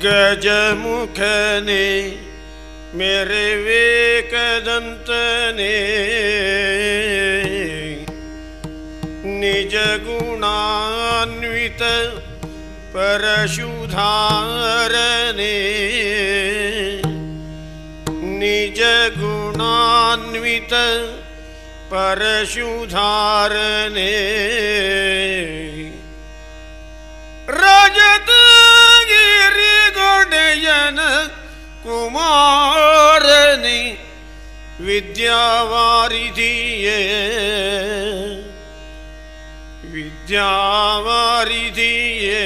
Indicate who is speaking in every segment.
Speaker 1: ಗಜಮುಖನೇ ಮೇರೆ ವೇಕದಂತನೇ ನಿಜ ಗುಣಾನ್ವಿತ ಪರಶುಧಾರನೇ ನಿಜ ಗುಣಾನ್ವಿತ ಪರಶುಧಾರನೇ ರಜತಗಿರಿ ಗೊಡೆಯನ ಕುಮಾರನೇ ವಿದ್ಯಾವಾರಿಧಿಯೇ ವಿದ್ಯಾವಾರಿಧಿಯೇ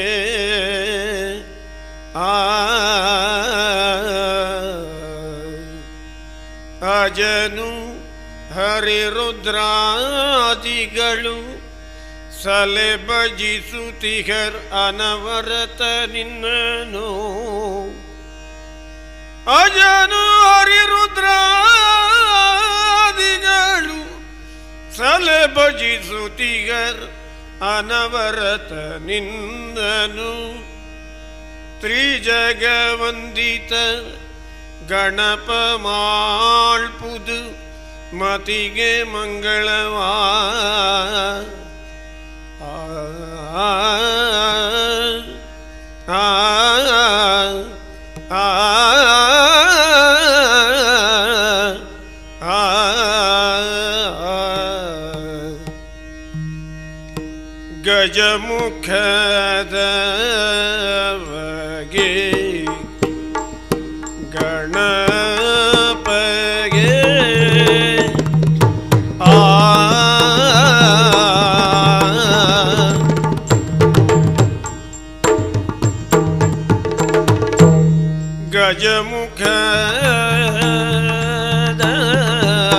Speaker 1: ಅಜನು ಹರಿರುದ್ರಾದಿಗಳು ಸಲೆ ಭಜಿಸುತ್ತಿಹರ್ ಅನವರತ ನಿನ್ನನು ಅಜನು ಹರಿರುದ್ರಾದಿಗಳು ಸಲೆ ಭಜಿಸುತ್ತಿಹರ್ ಅನವರತ ನಿನ್ನನು ತ್ರಿಜಗವಂದಿತ ಗಣಪ ಮಾಳ್ಪುದು ಮತಿಗೆ ಮಂಗಳವಾ ಗಜಮುಖದವಗೆ ಗಣಪಗೆ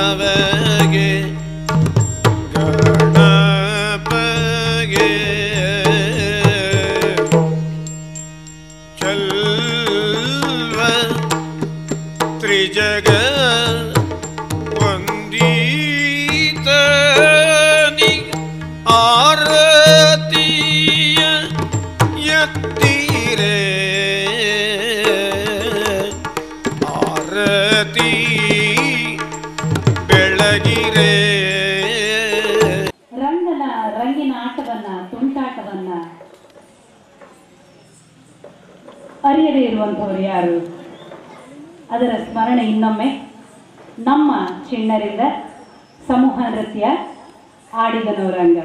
Speaker 1: ಗಜಮುಖದವಗೆ ಗಣಪಗೆ ಚಲ್ವ ತ್ರಿಜಗ ವಂದಿತನಿ ಆರತಿಯ ಎತ್ತಿರೆ ಆರತಿ ಬೆಳಗಿರೆ.
Speaker 2: ರಂಗಿನ ಆಟವನ್ನ ತುಂಟಾಟವನ್ನ ಅರಿಯದೇ ಇರುವಂಥವರು ಯಾರು? ಅದರ ಸ್ಮರಣೆ ಇನ್ನೊಮ್ಮೆ ನಮ್ಮ ಚಿಣ್ಣರಿಂದ ಸಮೂಹ ನೃತ್ಯ ಆಡಿಗನವರಂಗ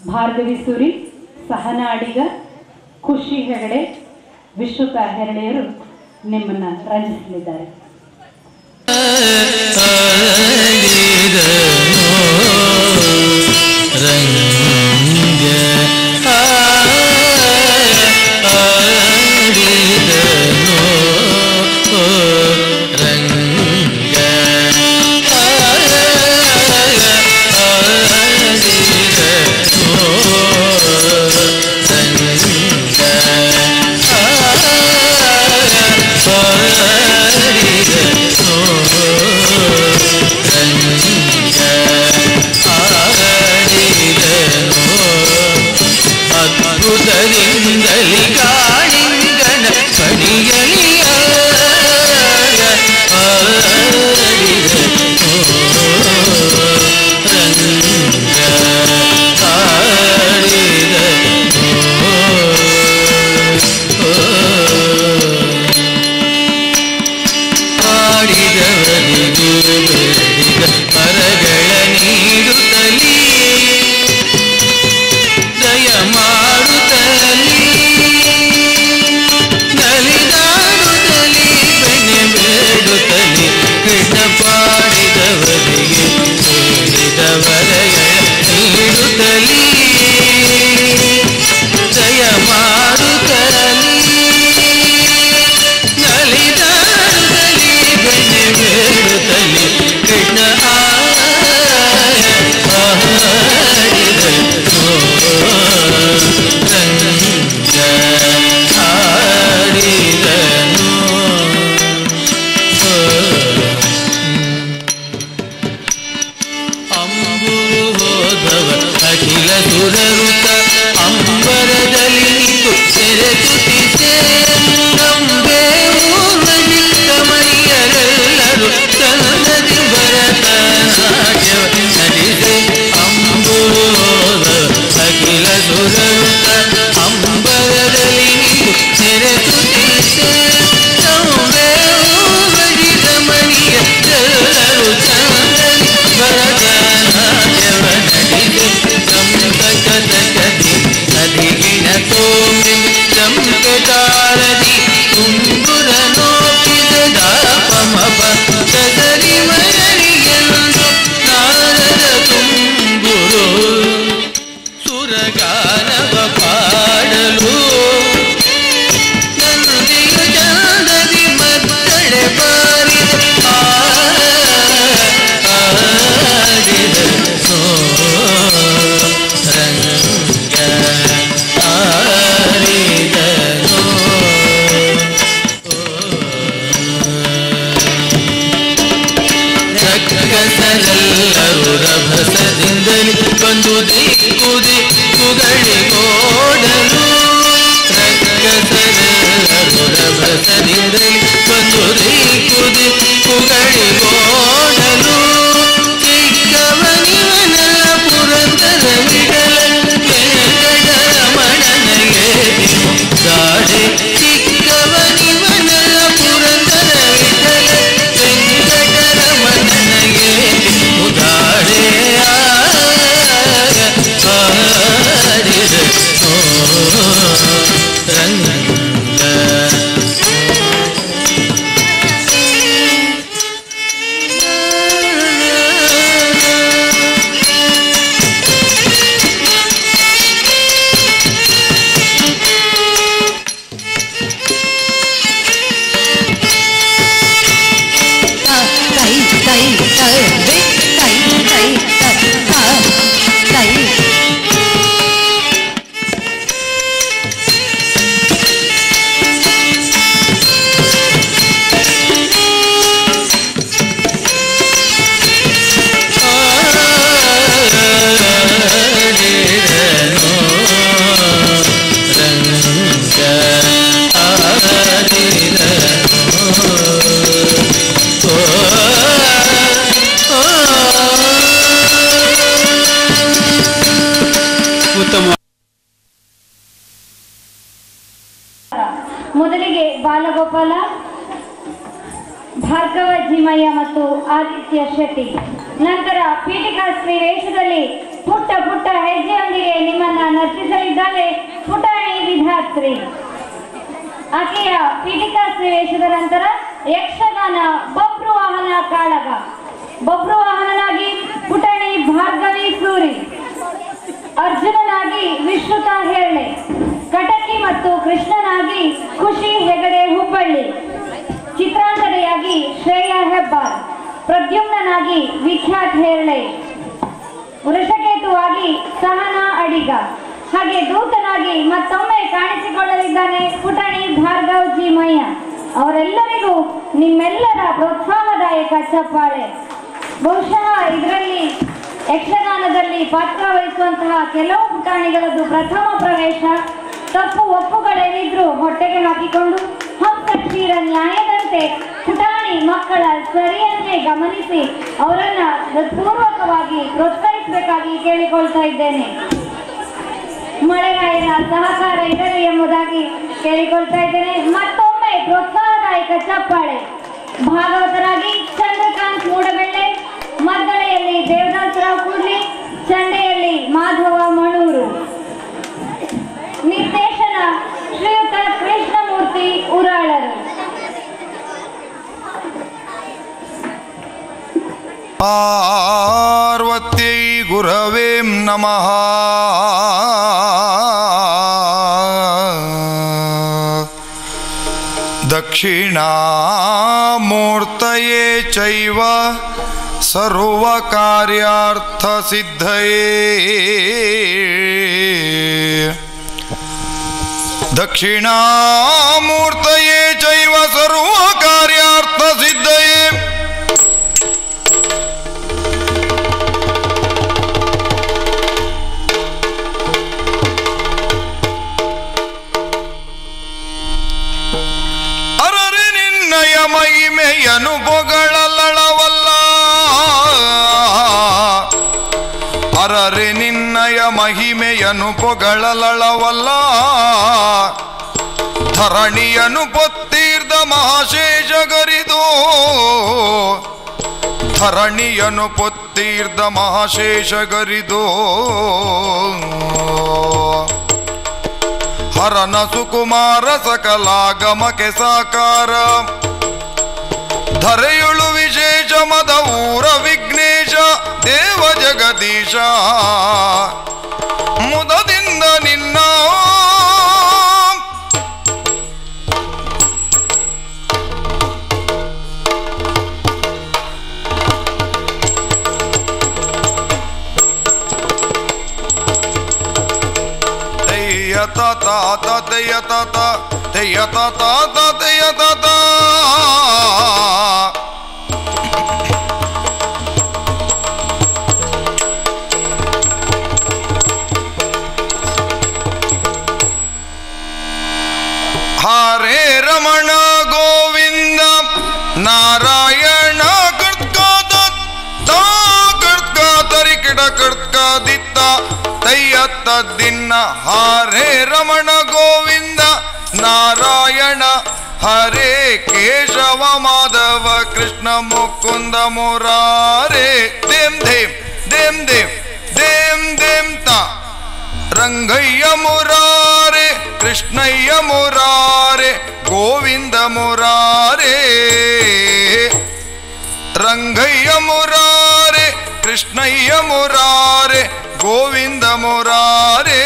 Speaker 2: ಭಾರ್ಗವಿ ಸೂರಿ, ಸಹನಾ ಅಡಿಗ, ಖುಷಿ ಹೆಗಡೆ, ವಿಶ್ವಕ ಹೆರಳೆಯರು ನಿಮ್ಮನ್ನು ರಂಜಿಸಲಿದ್ದಾರೆ.
Speaker 3: ದಯ ಮಾಡುತ್ತಲಿ ನಲಿದ ಬಂದು ದಿಕ್ಕುದಿ ಕುಗಳಿಗೋಡಲು ರಕ್ಕಸರೆಲ್ಲರು ರಭಸದಿಂದಲೇ ಬಂದು ದಿಕ್ಕುದಿ ಕುಗಳಿಗೋಡಲು ಚಿಕ್ಕವನಿವನೆಲ್ಲ ಪುರಂದರ ವಿಡಲ ವೆಂಕಟರಮಣನಿಗೆ ದಾಡೆ ಚಿಕ್ಕವನಿವನೆಲ್ಲ ಪುರಂದರ ವಿಡಲ ವೆಂಕಟರಮಣನಿಗೆ ಮುದಾಡೆ ಆಡಿದ ರಂಗ
Speaker 2: ಮೊದಲಿಗೆ ಬಾಲಗೋಪಾಲ, ಭಾರ್ಗವ ಜಿಮಯ್ಯ ಮತ್ತು ಆದಿತ್ಯ ಶೆಟ್ಟಿ. ನಂತರ ಪೀಠಿಕಾಸ್ತ್ರೀ ವೇಷದಲ್ಲಿ ಪುಟ್ಟ ಪುಟ್ಟ ಹೆಜ್ಜೆಯೊಂದಿಗೆ ನಿಮ್ಮನ್ನ ನರ್ತಿಸಲಿದ್ದಾರೆ ಪುಟಾಣಿ ವಿಧಾತ್ರಿ. ಆಕೆಯ ಪೀಠಿಕಾಸ್ತ್ರೀ ವೇಷದ ನಂತರ ಯಕ್ಷಗಾನ ಬಬ್ರು ವಾಹನ ಕಾಳಗ. ಬಬ್ರು ವಾಹನನಾಗಿ ಪುಟಾಣಿ ಭಾರ್ಗವಿ ಸೂರಿ, ಅರ್ಜುನನಾಗಿ ವಿಶ್ರುತ ಹೆರ್ಳೆ, ಕಟಕಿ ಮತ್ತು ಕೃಷ್ಣನಾಗಿ ಖುಷಿ ಹೆಗಡೆ ಹುಬ್ಬಳ್ಳಿ, ಚಿತ್ರಾಂಗದೆಯಾಗಿ ಶ್ರೇಯಾ ಹೆಬ್ಬಾರ್, ಪ್ರದ್ಯುಮ್ನಾಗಿ ವಿಖ್ಯಾತ್ ಹೆರ್ಳೆ, ವೃಷಕೇತುವಾಗಿ ಸಹನಾ ಅಡಿಗ. ಹಾಗೆ ದೂತನಾಗಿ ಮತ್ತೊಮ್ಮೆ ಕಾಣಿಸಿಕೊಳ್ಳಲಿದ್ದಾನೆ ಪುಟಾಣಿ ಭಾರ್ಗವ್ ಜಿಮಯ್ಯ. ಅವರೆಲ್ಲರಿಗೂ ನಿಮ್ಮೆಲ್ಲರ ಪ್ರೋತ್ಸಾಹದಾಯಕ ಚಪ್ಪಾಳೆ. ಬಹುಶಃ ಇದರಲ್ಲಿ ಯಕ್ಷಗಾನದಲ್ಲಿ ಪಾತ್ರ ವಹಿಸುವಂತಹ ಕೆಲವು ಪುಟಾಣಿಗಳದ್ದು ಪ್ರಥಮ ಪ್ರವೇಶ. ತಪ್ಪು ಒಪ್ಪುಗಳೇನಿದ್ರು ಹೊಟ್ಟೆಗೆ ಹಾಕಿಕೊಂಡು ಹಂಸ ಕ್ಷೀರ ನ್ಯಾಯದಂತೆ ಪುಟಾಣಿ ಮಕ್ಕಳ ಸರಿಯನ್ನೇ ಗಮನಿಸಿ ಅವರನ್ನ ಹೃತ್ಪೂರ್ವಕವಾಗಿ ಪ್ರೋತ್ಸಾಹಿಸಬೇಕಾಗಿ ಕೇಳಿಕೊಳ್ತಾ ಇದ್ದೇನೆ. ಮಳೆರಾಯನ ಸಹಕಾರ ಇರಲಿ ಎಂಬುದಾಗಿ ಕೇಳಿಕೊಳ್ತಾ ಇದ್ದೇನೆ. ಮತ್ತೊಮ್ಮೆ ಪ್ರೋತ್ಸಾಹದಾಯಕ ಚಪ್ಪಾಳೆ. ಭಾಗವತರಾಗಿ ಚಂದ್ರಕಾಂತ್ ಮೂಡಬೆಳ್ಳೆ, ಮದ್ದಳೆಯಲ್ಲಿ ದೇವದಾಸರಾವ್ ಕೂಡ್ಲಿ, ಚಂಡೆಯಲ್ಲಿ ಮಾಧವ ಮಣೂರು, ನಿರ್ದೇಶನ ಶ್ರೀಯುತ ಕೃಷ್ಣಮೂರ್ತಿ ಉರಾಳರು.
Speaker 1: ಪಾರ್ವತ್ಯೈ ಗುರವೇ ನಮಃ. ದಕ್ಷಿಣಾಮೂರ್ತಯೇ ಚೈವ ಸರ್ವಕಾರ್ಯಾರ್ಥಸಿದ್ಧಯೇ. ದಕ್ಷಿಣಾಮೂರ್ತಯೇ ಚೈವ ಸರ್ವಕಾರ್ಯಾರ್ಥಸಿದ್ಧಯೇ. ಅರರೆ ನಿನ್ನಯ ಮಹಿಮೆಯನು ಪೊಗಳಲಳವಲ್ಲ. ಅರರೆ ನಿನ್ನಯ ಮಹಿಮೆಯನು ಪೊಗಳಲಳವಲ್ಲ. ಧರಣಿಯನು ಪೊತ್ತೀರ್ದ ಮಹಾಶೇಷಗರಿದು. ಧರಣಿಯನು ಪೊತ್ತೀರ್ದ ಮಹಾಶೇಷಗರಿದು. ಹರನ ಸುಕುಮಾರ ಸಕಲಾಗಮಕ್ಕೆ ಸಾಕಾರ. ಧರೆಯುಳು ವಿಶೇಷ ಮದ ಊರ ವಿಘ್ನೇಶ ದೇವ ಜಗದೀಶ. ಮುದದಿಂದ ನಿನ್ನ ಹರೇ ರಮಣ ಗೋವಿಂದ ನಾರಾಯಣ ತರಿಕಿಡ ಕಡ್ಕಾದಿತ್ತ ತಯ್ಯತ್ತ ದಿನ್ನ ಹರೇ ರಮಣ ಗೋವಿಂದ ನಾರಾಯಣ ಹರೇ ಕೇಶವ ಮಾಧವ ಕೃಷ್ಣ ಮುಕುಂದ ಮುರಾರೇ ದೇಂ ದೇಂ ದೇಂ ದೇಂ ದೇಂ ದೇಂ ತ ರಂಗಯ್ಯ ಮುರಾರೆ ಕೃಷ್ಣಯ್ಯ ಮುರಾರೆ ಗೋವಿಂದ ಮುರಾರೆ ರಂಗಯ್ಯ ಮುರಾರೆ ಕೃಷ್ಣಯ್ಯ ಮುರಾರೆ ಗೋವಿಂದ ಮುರಾರೆ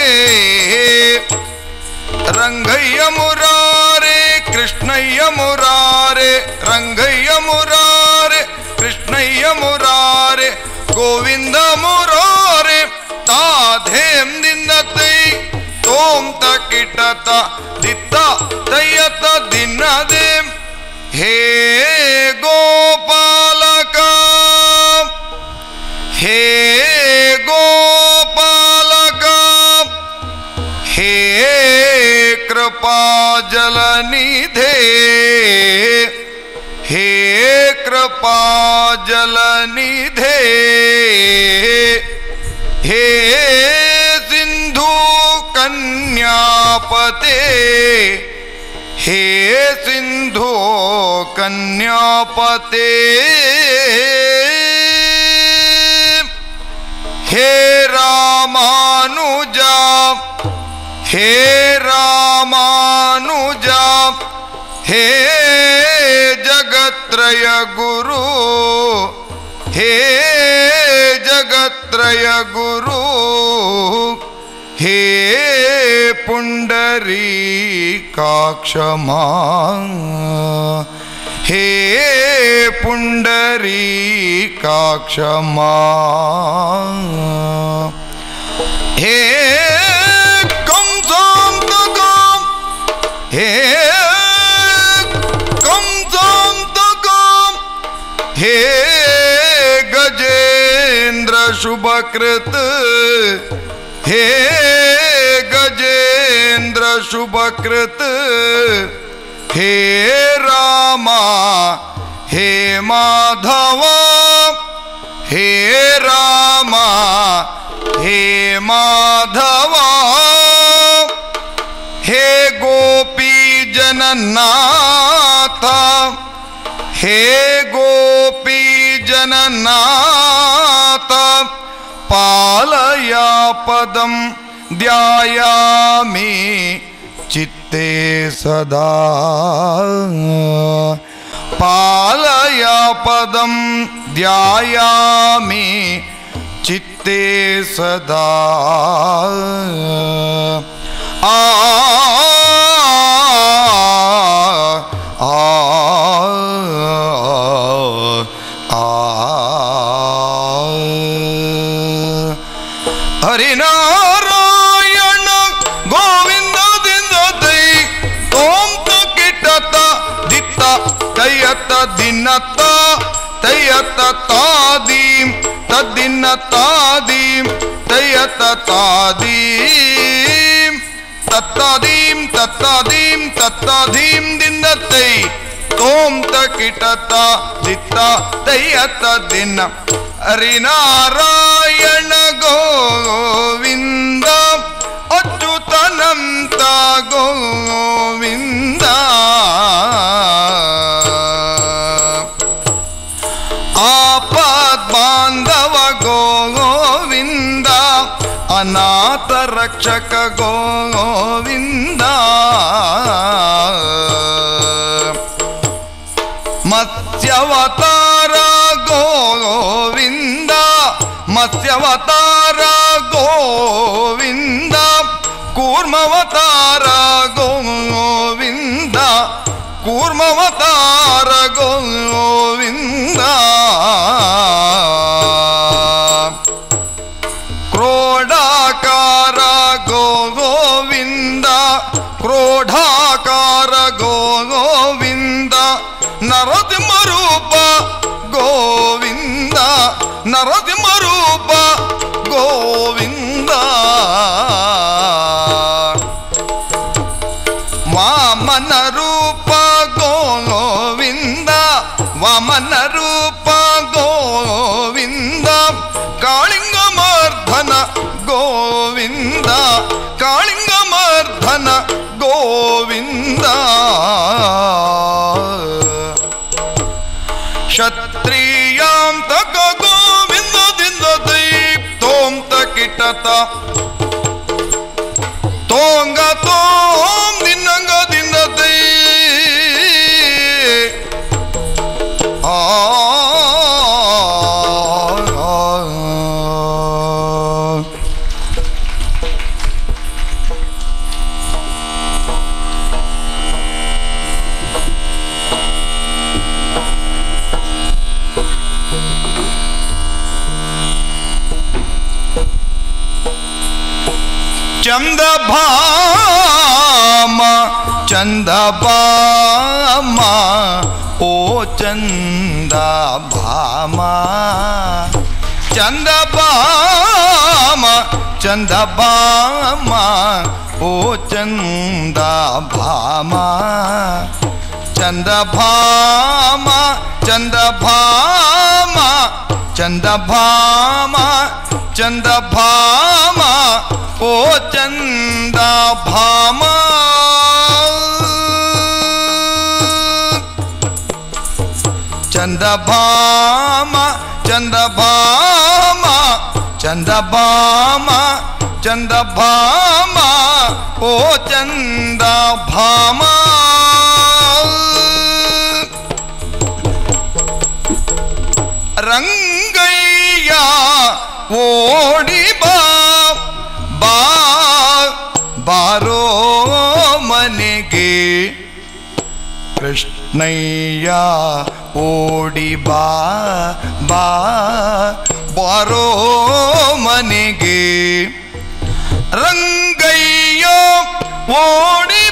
Speaker 1: ರಂಗಯ್ಯ ಮುರಾರೆ ಕೃಷ್ಣಯ್ಯ ಮುರಾರೆ ರಂಗಯ್ಯ ಮುರಾರೆ ಕೃಷ್ಣಯ್ಯ ಮುರಾರೆ ಗೋವಿಂದ ಮುರಾರೆ ತಾಧೇಂ ದಿಂದ ತೈ ತೋಂ ತ ಕಿಟತ ದಿತ್ತ ತಯ್ಯತ ದಿನ್ನ ದೇಂ ಹೇ ಗೋಪಾಲಕ ಹೇ ಗೋಪಾಲಕ ಹೇ ಕೃಪಾ ಜಲನಿಧೇ ಹೇ ಕೃಪಾ ಜಲನಿಧೇ हे सिंधु कन्यापते हे सिंधु कन्यापते हे रामानुजा हे रामानुजा हे जगत्रय गुरु हे जगत्रय गुरु हे पुंडरीकाक्षमा हे पुंडरीकाक्षमा हे कंसं तकं हे कंसं तकं हे गजेंद्र शुभकृत हे गजेंद्र शुभकृत हे रामा हे माधवा हे रामा हे माधवा हे गोपी जननाथ हे गोपी जननाथ पालया पदं ध्यायामि चित्ते सदा पालया पदं ध्यायामि चित्ते सदा हरिनारायण गोविंद दिन दई तोम त किटत दित्त तयत दिनत तयत तादीम तदिन तादीम तयत तादीम तत्तादीम तत्तादीम तत्तादीम दिन तई तोम त किटत दित्त तयत दिन हरिनारायण गोविंद अच्युतनंत गोविंद आपद बांधव गोविंद अनाथ रक्षक गोविंद मत्स्यावतार गोविंद मत्स्यावतार गोविंद कूर्मावतार गोविंद कूर्मावतार गोविंद क्रोडाकार गोविंद क्रोडाकार गोविंद नरसिंहरूप गोविंद नरसिंहरूप गोविंद ವಾಮನ ರೂಪ ಗೋವಿಂದ ವಾಮನ ರೂಪ ಗೋವಿಂದ ಕಾಳಿಂಗಮರ್ಧನ ಗೋವಿಂದ ಕಾಳಿಂಗಮರ್ಧನ ಗೋವಿಂದ ಕ್ಷತ್ರಿಯಾಂತಕ ಗೋವಿಂದದಿಂದ ದೈಪ್ತೋಂತ ಕಿಟತ ತೋಂಗ ತೋಂ ದಿನ್ನಂಗದಿಂದ ದೈ ಚಂದಭಾಮ ಚಂದಭಾಮ ಓ ಚಂದಭಾಮ ಚಂದಭಾಮ ಚಂದಭಾಮ ಓ ಚಂದಭಾಮ ಚಂದಭಾಮ ಚಂದಭಾಮ ಚಂದಭಾಮ ಚಂದಭಾಮ ಓ ಚಂದಭಾಮ ಚಂದಭಾಮ ಚಂದಭಾಮ ಚಂದಭಾಮ ಚಂದಭಾಮ ಓ ಚಂದಭಾಮ ರಂಗಯ್ಯ ಓಡಿ ಬಾರೋ ಮನೆಗೆ ಕೃಷ್ಣಯ್ಯ ಓಡಿ ಬಾರೋ ಮನೆಗೆ ರಂಗಯ್ಯ ಓಡಿ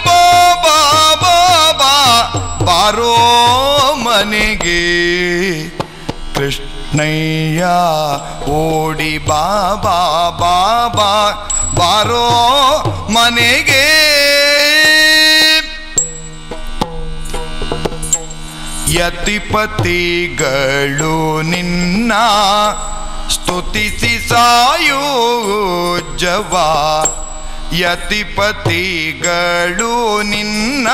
Speaker 1: ಬಾರೋ ಮನೆಗೆ ಕೃಷ್ಣಯ್ಯ ಓಡಿ ಬಾರೋ ಮನೆಗೆ ಯತಿಪತಿಗಳು ನಿನ್ನ ಸ್ತುತಿಸಿ ಸಾಯುಜ್ಜವ ಯತಿಪತಿಗಳು ನಿನ್ನ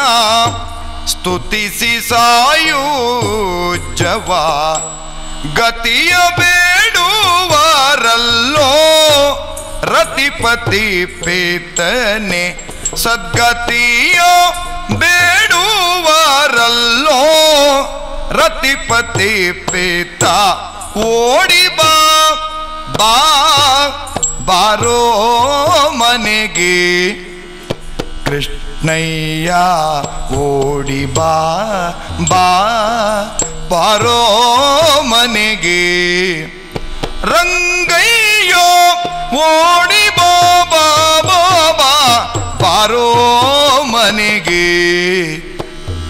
Speaker 1: ಸ್ತುತಿಸಿ ಸಾಯುಜ್ಜವ ಗತಿಯ ಬೇಡುವರಲ್ಲೋ ರತಿಪತಿ ಪೇತನೆ ಸದ್ಗತಿಯ ಬೇಡುವರಲ್ಲೋ ರತಿಪತಿ ಪೇತ ಓಡಿ ಬಾರೋ ಮನೆಗೆ ಕೃಷ್ಣಯ್ಯ ಓಡಿ ಬಾರೋ ಮನೆಗೆ ರಂಗಯ್ಯ ಓಡಿ ಬಾರೋ ಮನೆಗೆ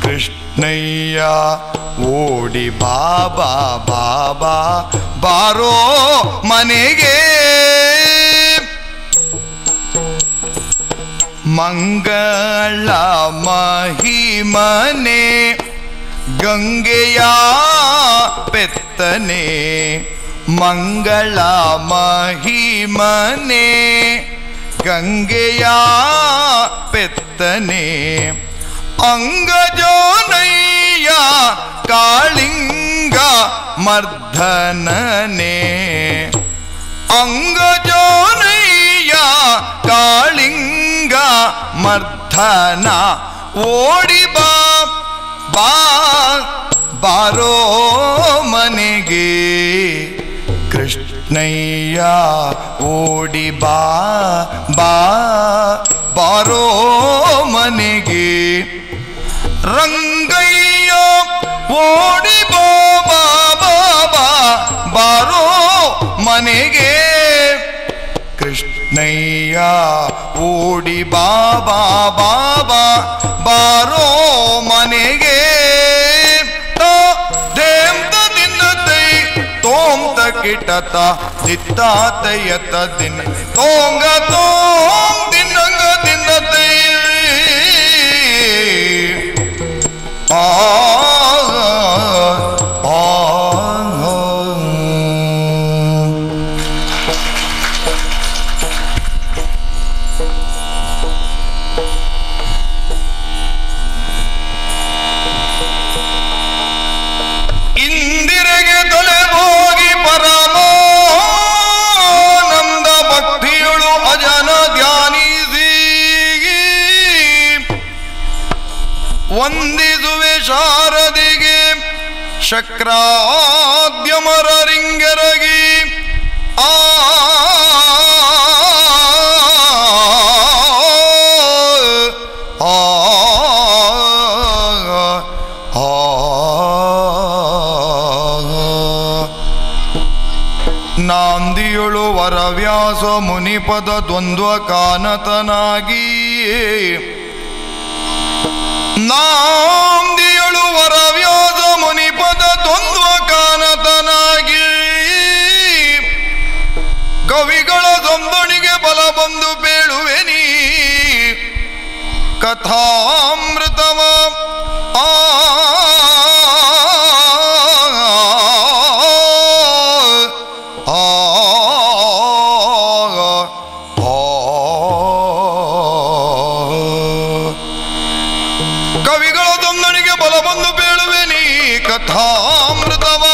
Speaker 1: ಕೃಷ್ಣಯ್ಯ ಓಡಿ ಬಾರೋ ಮನೆಗೆ ಮಂಗಳ ಮಹಿಮನೆ ಗಂಗೆಯ ಪೆತ್ತನೆ ಮಂಗಳ ಮಹಿಮನೆ ಗಂಗೆಯ ಪೆತ್ತನೆ ಅಂಗಜೋನಯ್ಯ ಕಾಳಿಂಗ ಮರ್ಧನನೆ ಅಂಗಜೋನಯ್ಯ ಕಾಳಿಂಗ ಮರ್ಧನ ಓಡಿ ಬಾರೋ ಮನೆಗೆ ಕೃಷ್ಣಯ್ಯ ಓಡಿ ಬಾರೋ ಮನೆಗೆ ರಂಗಯ್ಯ ಓಡಿ ಬಾರೋ ಮನೆಗೆ ಕೃಷ್ಣಯ್ಯ ಓಡಿ ಬಾರೋ ಮನೆಗೆ ತೋಂತ ಕಿಟತ ದಿತ್ತಾತಯತ ದಿನ ತೋಂಗ ತೋಂ ದಿನಂಗ ದಿನ ವಂದಿಸುವೆ ಶಾರದಿಗೆ ಶಕ್ರಾದ್ಯಮರರಿಂಗೆರಗಿ ಆ ನಾಂದಿಯೊಳು ವರವ್ಯಾಸ ಮುನಿಪದ ದ್ವಂದ್ವ ಕಾನತನಾಗಿ ನಾಂದಿಯೊಳು ವರವ್ಯಾಸ ಮುನಿಪದ ದ್ವಂದ್ವ ಕಾನತನಾಗಿ ಕವಿಗಳ ಸಂದಣಿಗೆ ಬಲ ಬಂದು ಬೇಳುವೆನಿ ಕಥಾಮೃತವ ಆ ಕವಿಗಳ ದೊಂದಣಿಗೆ ಬಲ ಬಂದು ಬೇಳುವೆ ನೀ ಕಥಾಮೃತವ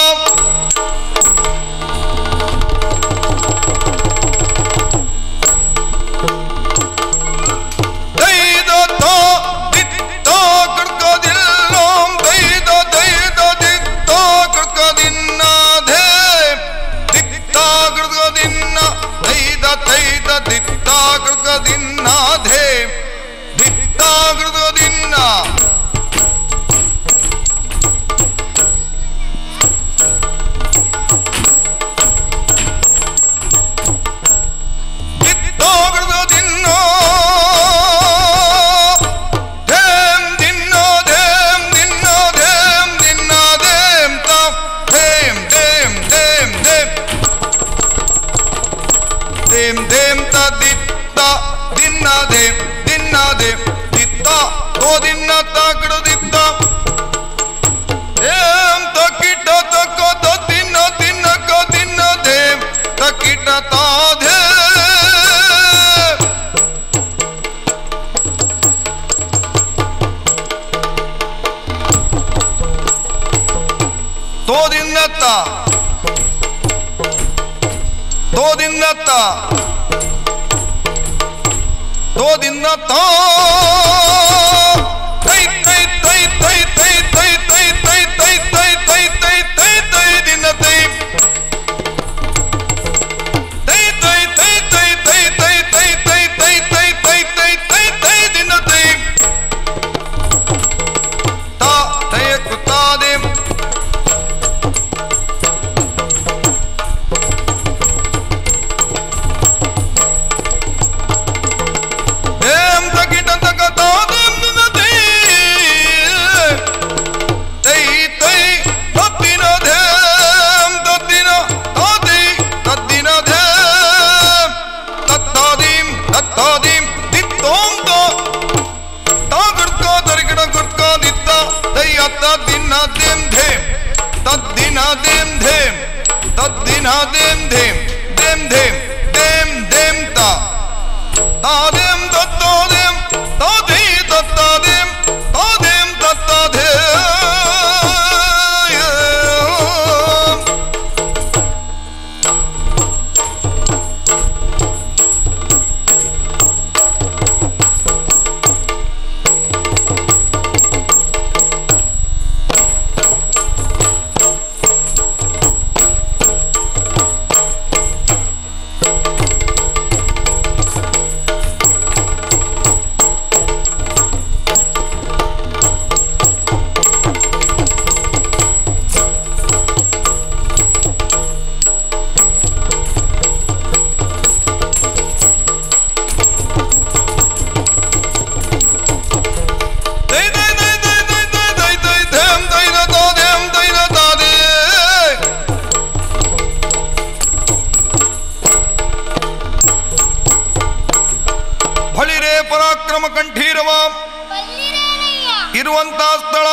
Speaker 1: ಇರುವಂತಹ ಸ್ಥಳ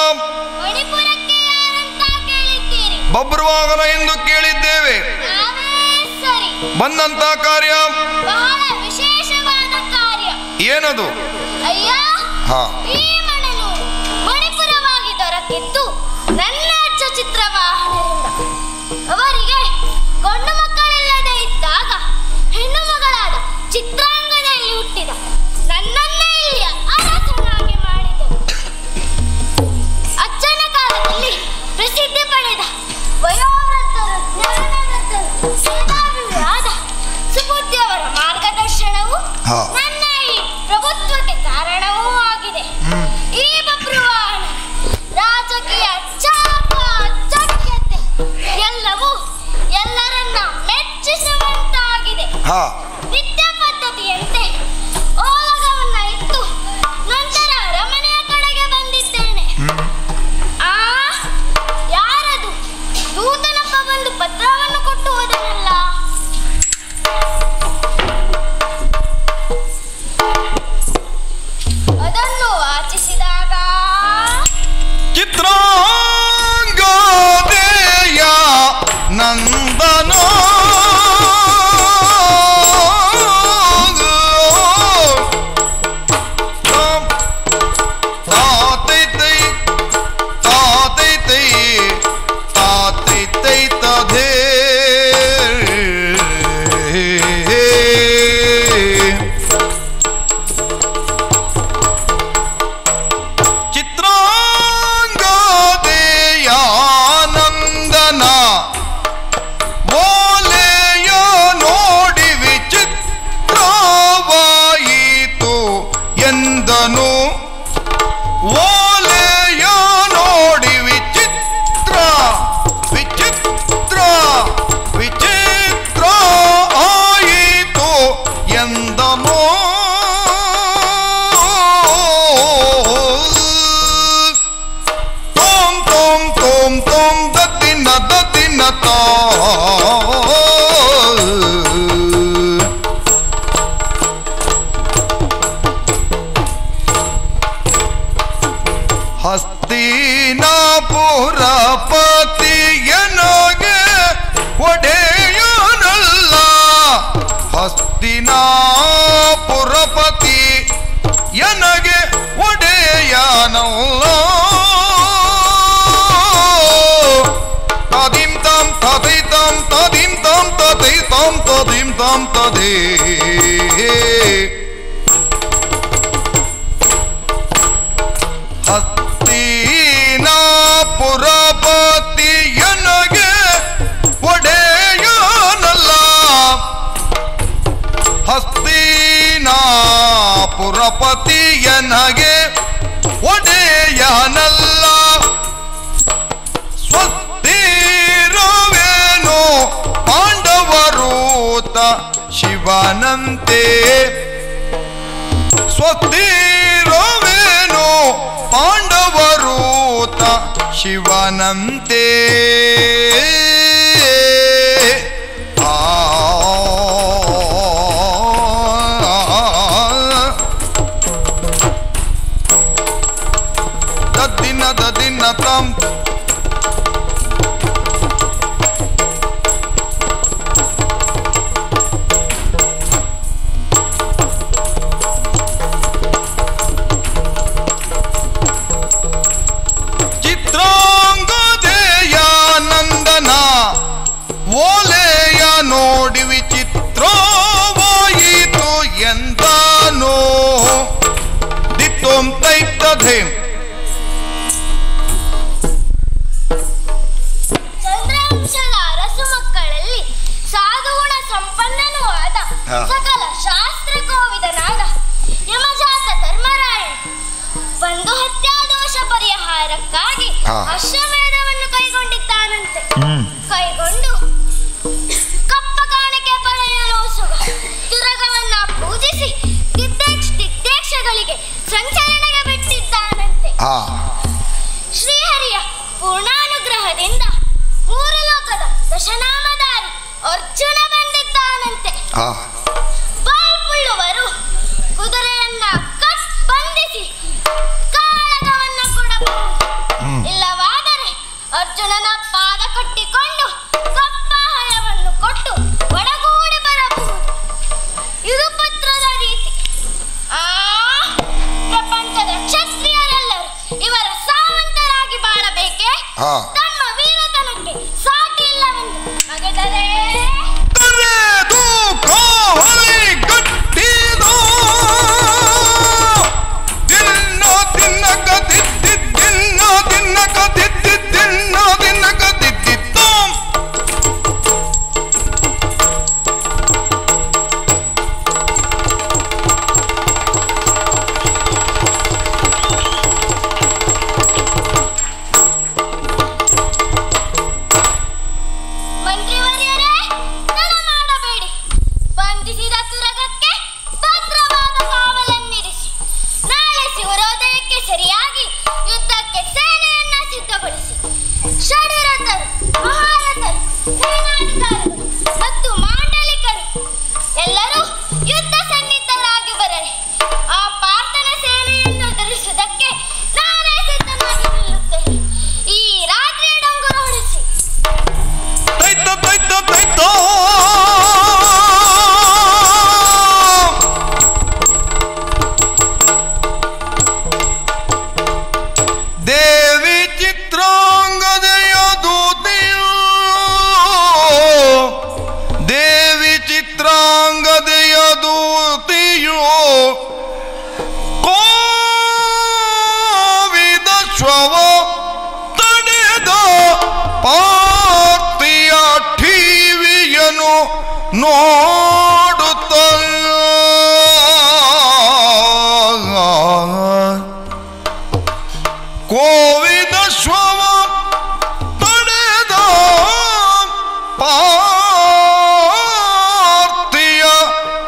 Speaker 1: ಬಬ್ರುವಾಹನ ಎಂದು ಕೇಳಿದ್ದೇವೆ. ಬಂದಂತ ಕಾರ್ಯ
Speaker 4: ಬಹಳ ವಿಶೇಷವಾದ ಕಾರ್ಯ.
Speaker 1: ಏನದು?
Speaker 4: ಅಯ್ಯ, ಈ ಮಣಲು ಮಣಿಪುರವಾಗಿ ದೊರಕಿದ್ದು ನನ್ನ ಅಜ್ಜ ಚಿತ್ರವಾಹನದಿಂದ. ಅವರಿಗೆ ಗಂಡು ಮಕ್ಕಳಿಲ್ಲದೆ ಇದ್ದಾಗ ಹೆಣ್ಣು ಮಗಳಾದ ಚಿತ್ರಾಂಗದಲ್ಲಿ ಹುಟ್ಟಿದ ನನ್ನನ್ನೇ ಇಲ್ಲಿ ಅರಸನಾಗಿ ಮಾಡಿದರು.
Speaker 1: ನಂದನೋ ಹಸ್ತಿನಾಪುರಪತಿಯನಗೆ ಒಡೆಯನಲ್ಲ ಹಸ್ತಿನಾಪುರಪತಿ ಎನಗೆ ಒಡೆಯನಲ್ಲ ತದಿಂ ತಂ ತದೈತಂ ತದಿಂ ತಂ ತದೈತಂ ತದಿಂ ತಂ ತದೇ ಹಸ್ತಿನಾಪುರಪತಿಯನಗೆ ಒಡೆಯನಲ್ಲ ಹಸ್ತಿನಾಪುರಪತಿಯನಗೆ ಒಡೆಯನಲ್ಲ ಸ್ವಸ್ತಿರವೇನೋ ಪಾಂಡವರೂತ ಶಿವನಂತೆ ಸ್ವಸ್ತಿರವೇನೋ ಪಾಂಡವರೂತ ಶಿವನಂತೆ ದದಿನ ತಂ ಚಿತ್ರಾಂಗದೇಯಾನಂದನ ಓಲೆಯ ನೋಡಿ ವಿಚಿತ್ರವಾಯಿತು ಎಂದನೋ ದಿತ್ತೋಂ ತೈತಧೇಂ
Speaker 4: ಚಂದ್ರಾಂಶದ ಅರಸು ಮಕ್ಕಳಲ್ಲಿ ಸಾಧುಗುಣ ಸಂಪನ್ನನೂ ಆದ ಸಕಲ ಶಾಸ್ತ್ರ ಕೋವಿದನಾದ ಯಮಜಾತ ಧರ್ಮರಾಯಣ ಬಂಧು ಹತ್ಯಾ ದೋಷ ಪರಿಹಾರಕ್ಕಾಗಿ ಅಶ್ವಮೇಧವನ್ನು ಕೈಗೊಂಡಿದ್ದಾನಂತೆ. ಕೈಗೊಂಡು ಕಪ್ಪ ಕಾಣಿಕೆ ಪಡೆಯಲು ಸುಗ ತುರಗವನ್ನ ಪೂಜಿಸಿ ದಿಗ್ದೇಶಗಳಿಗೆ ಸಂಚಲನೆಗೆ ಬಿಟ್ಟಿದ್ದಾನಂತೆ. ಶ್ರೀಹರಿಯ ಪೂರ್ಣಾನುಗ್ರಹದಿಂದ ಮೂರು ಲೋಕದ ದಶನಾಮಧಾರಿ ಅರ್ಜುನ ಬಂದಿದ್ದಾನಂತೆ. ಬಾಯ್ಪುಳ್ಳುವರು ಕುದುರೆಯನ್ನ ಬಂಧಿಸಿ ಕಾಳಗವನ್ನ ಕೊಡಬಹುದು, ಇಲ್ಲವಾದರೆ ಅರ್ಜುನನ ಪಾದ ಕಟ್ಟಿಕೊಂಡು ಕಪ್ಪಾಹಯವನ್ನು ಕೊಟ್ಟು ಒಡಗೂಡಿ ಬರಬಹುದು. ಇದು ಪತ್ರದ ರೀತಿ. ಪ್ರಪಂಚದ ಕ್ಷತ್ರಿಯರೆಲ್ಲರೂ ಇವರ ಸಾವಂತರಾಗಿ ಬಾಳಬೇಕೆ? ತಮ್ಮ ವೀರತನಕ್ಕೆ ಸಾಟಿ ಇಲ್ಲವೆಂದು ಮಗದರೆ
Speaker 1: ವಿಶ್ವವ ತಡೆದ ಪಾರ್ತಿಯ ಠೀವಿಯನು ನೋಡುತ್ತ ಕೋವಿದ ಶ್ವವ ತಡೆದ ಪಾರ್ತಿಯ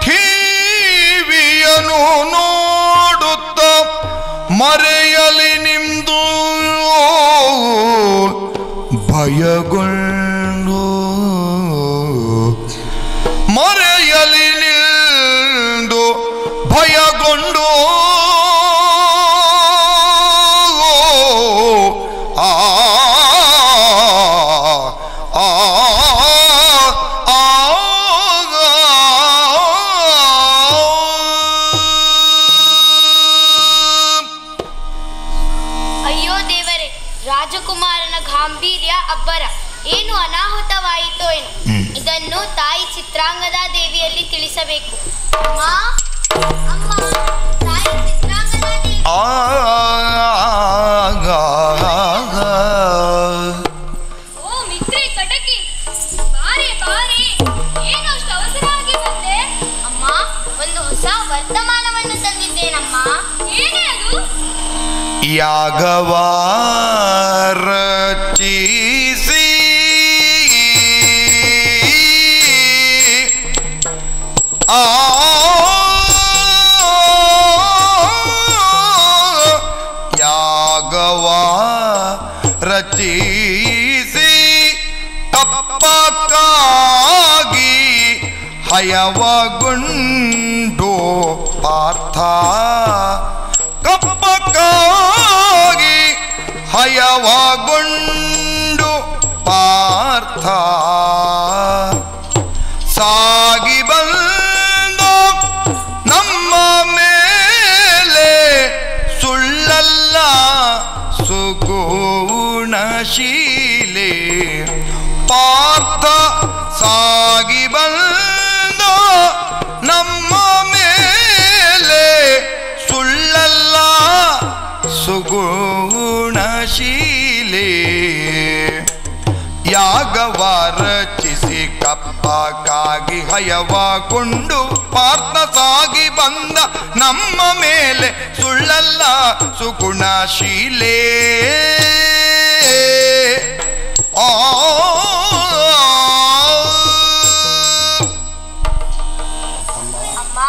Speaker 1: ಠೀವಿಯನು ನೋಡುತ್ತ ಮರೆಯಲಿ ನಿಮ್ದು ಭಯಗೊಂಡು ಮರೆಯಲಿ ನಿಂದು ಭಯಗೊಂಡು ಆ ಆ
Speaker 4: ಅಯ್ಯೋ ದೇವರೇ, ರಾಜಕುಮಾರನ ಗಾಂಭೀರ್ಯ ಅಬ್ಬರ ಏನು ಅನಾಹುತವಾಯಿತೋ ಏನು. ಇದನ್ನು ತಾಯಿ ಚಿತ್ರಾಂಗದ ದೇವಿಯಲ್ಲಿ ತಿಳಿಸಬೇಕು. ಅಮ್ಮ, ಅಮ್ಮ, ತಾಯಿ ಚಿತ್ರಾಂಗದ ದೇವಿ. ಓ ಮಿತ್ರೆ ಕಟಕಿ, ಬಾರೆ ಬಾರೆ, ಏನು ಅಷ್ಟು ಅವಸರವಾಗಿ ಬಂದೆ? ಅಮ್ಮ, ಒಂದು ಹೊಸ ವರ್ತಮಾನವನ್ನು ತಂದಿದ್ದೇನಮ್ಮ. ಏನೇ ಅದು?
Speaker 1: ಯಾಗವಾರಚಿಸಿ ರಚಿಸಿ ತಪ್ಪಕ್ಕಾಗಿ ಹಯವಗೊಂಡು ಪಾರ್ಥ ಕಪ್ಪಕ್ಕಾಗಿ ಹಯವಗೊಂಡು ಪಾರ್ಥ ಸಾಗಿ ಬಂದ ನಮ್ಮ ಮೇಲೆ ಸುಳ್ಳಲ್ಲ ಸುಗುಣಶೀಲೆ ಪಾರ್ಥ ಸಾಗಿ ಬಂದ ನಮ್ಮ ಮೇಲೆ ಸುಳ್ಳಲ್ಲ ಸುಗುಣಶೀಲೆ ಯಾಗವ ರಚಿಸಿ ಕಪ್ಪಕ್ಕಾಗಿ ಹಯವಗೊಂಡು ಪಾರ್ಥ ಸಾಗಿ ಬಂದ ನಮ್ಮ ಮೇಲೆ ಸುಳ್ಳಲ್ಲ ಸುಗುಣಶೀಲೆ
Speaker 4: ಅಮ್ಮ,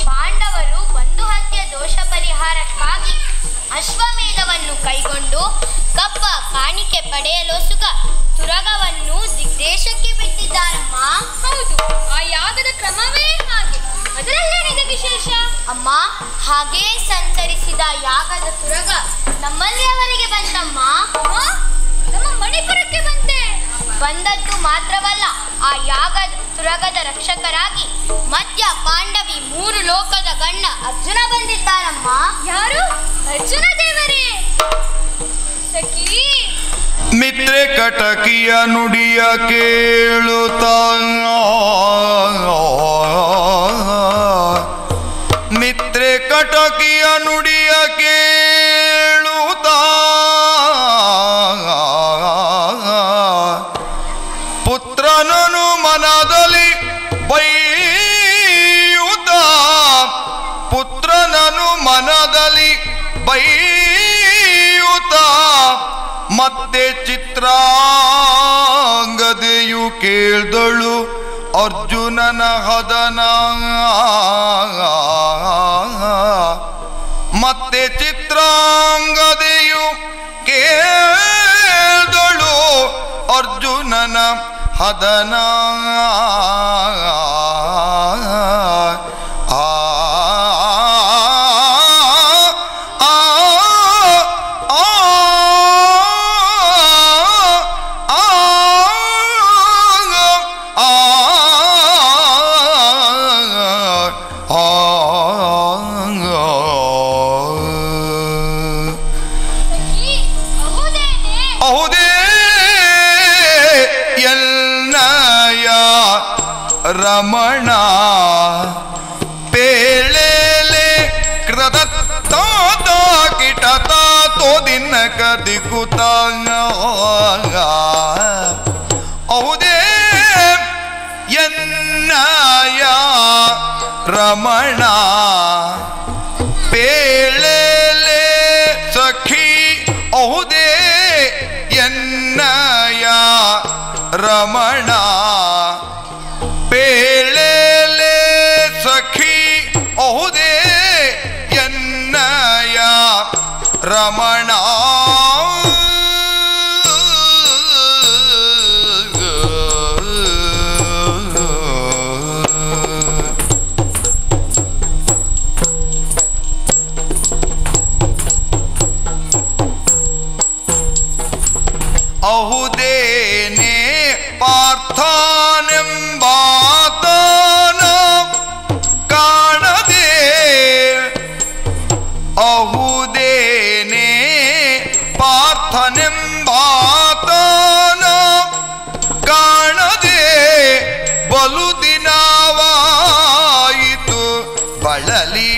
Speaker 4: ಪಾಂಡವರು ಬಂಧು ಹತ್ಯೆ ದೋಷ ಪರಿಹಾರಕ್ಕಾಗಿ ಅಶ್ವಮೇಧವನ್ನು ಕೈಗೊಂಡು ಕಪ್ಪ ಕಾಣಿಕೆ ಪಡೆಯಲು ಸುಖ ತುರಗವನ್ನು ದಿಗ್ದೇಶಕ್ಕೆ ಬಿಟ್ಟಿದ್ದಾರಮ್ಮ. ಹೌದು, ಆ ಯಾಗದ ಕ್ರಮವೇ ಹಾಗೆ. ಅದರಲ್ಲೇನಿದೆ ವಿಶೇಷ? ಅಮ್ಮ, ಹಾಗೇ ಸಂಚರಿಸಿದ ಯಾಗದ ತುರಗ ನಮ್ಮಲ್ಲಿಯವರೆಗೆ ಬಂತಮ್ಮ. ನಮ್ಮ ಮಣಿಪುರಕ್ಕೆ ಬಂತೆ. ಬಂದದ್ದು ಮಾತ್ರವಲ್ಲ, ಆ ಯಾಗದ ತುರಗದ ರಕ್ಷಕರಾಗಿ ಮಧ್ಯ ಪಾಂಡವಿ 3 ಲೋಕದ ಗಣ್ಣ ಅರ್ಜುನ ಬಂದಿದ್ದಾರಮ್ಮ. ಯಾರು? ಅರ್ಜುನ ದೇವರೇ. ಸಖಿ
Speaker 1: ಮಿತ್ರೆ ಕಟಕಿಯ ನುಡಿಯ ಕೇಳುತ್ತ ಮಿತ್ರೆ ಕಟಕಿಯ ನುಡಿಯ ಕೇಳುತ್ತ ಪುತ್ರನನು ಮನದಲ್ಲಿ ಬೈಯುತ್ತ ಪುತ್ರನನು ಮನದಲ್ಲಿ ಬೈಯುತ್ತ ಮತ್ತೆ ಚಿತ್ರಾಂಗದೆಯು ಕೇಳ್ದಳು ಅರ್ಜುನನ ಹದನ ಮತ್ತೆ ಚಿತ್ರಾಂಗದೆಯು ಕೇಳ್ದಳು ಅರ್ಜುನನ ಹದನ ರಮಣ ಪೇಳೆಲೆ ಕೃತ ಕಿಟ ತಾತ ದಿನ ಕದಿಕುತ ಹೌದೇ ಎನ್ನಯ ರಮಣ ಪೇಳೆಲೆ ಸಖಿ ಹೌದೇ ಎನ್ನಯ ರಮಣ ಪೇಳೆಲೆ ಸಖಿ ಹೌದೇ ಎನ್ನಯ ರಮಣ ಅಹುದೇನೆ ಪಾರ್ಥನೆಂಬಾತನ ಕಾಣದೆ ಅಹುದೇನೆ ಪಾರ್ಥನೆಂಬಾತನ ಕಾಣದೆ ಬಲು ದಿನವಾಯಿತು ಬಳಲಿ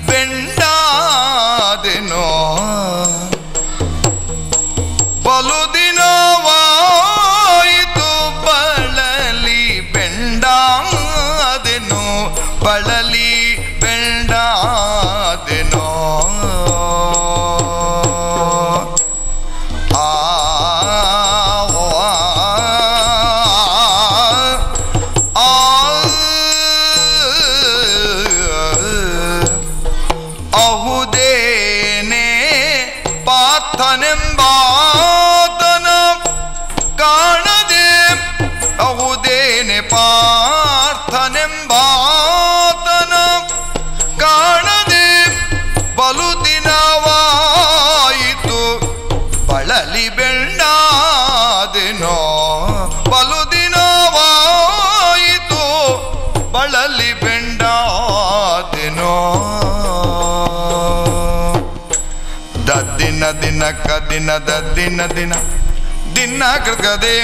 Speaker 1: ಬೆಂಡಾದೆನೋ ಬಲು ದಿನವಾಯಿತು ಬಳಲಿ ಬೆಂಡಾದೆನೋ ಬಳಲಿ ಬೆಂಡಾದೆನೋ ಅಹುದೇನೆ ಪಾರ್ಥನೆಂಬಾತನ ಕಾಣದೆ ಅಹುದೇನೆ ಪಾರ್ಥನೆಂಬಾತನ ಕಾಣದೆ ಬಲು ದಿನವಾಯಿತು ಬಳಲಿ ಬೆಂಡಾದೆನೋ ಬಲು ದಿನವಾಯಿತು ಬಳಲಿ ಬೆಂಡಾದೆನೋ ದಿನ ದಿನ ಕದಿನ ದಿನ ದಿನ ದಿನ ಕೃತದೆ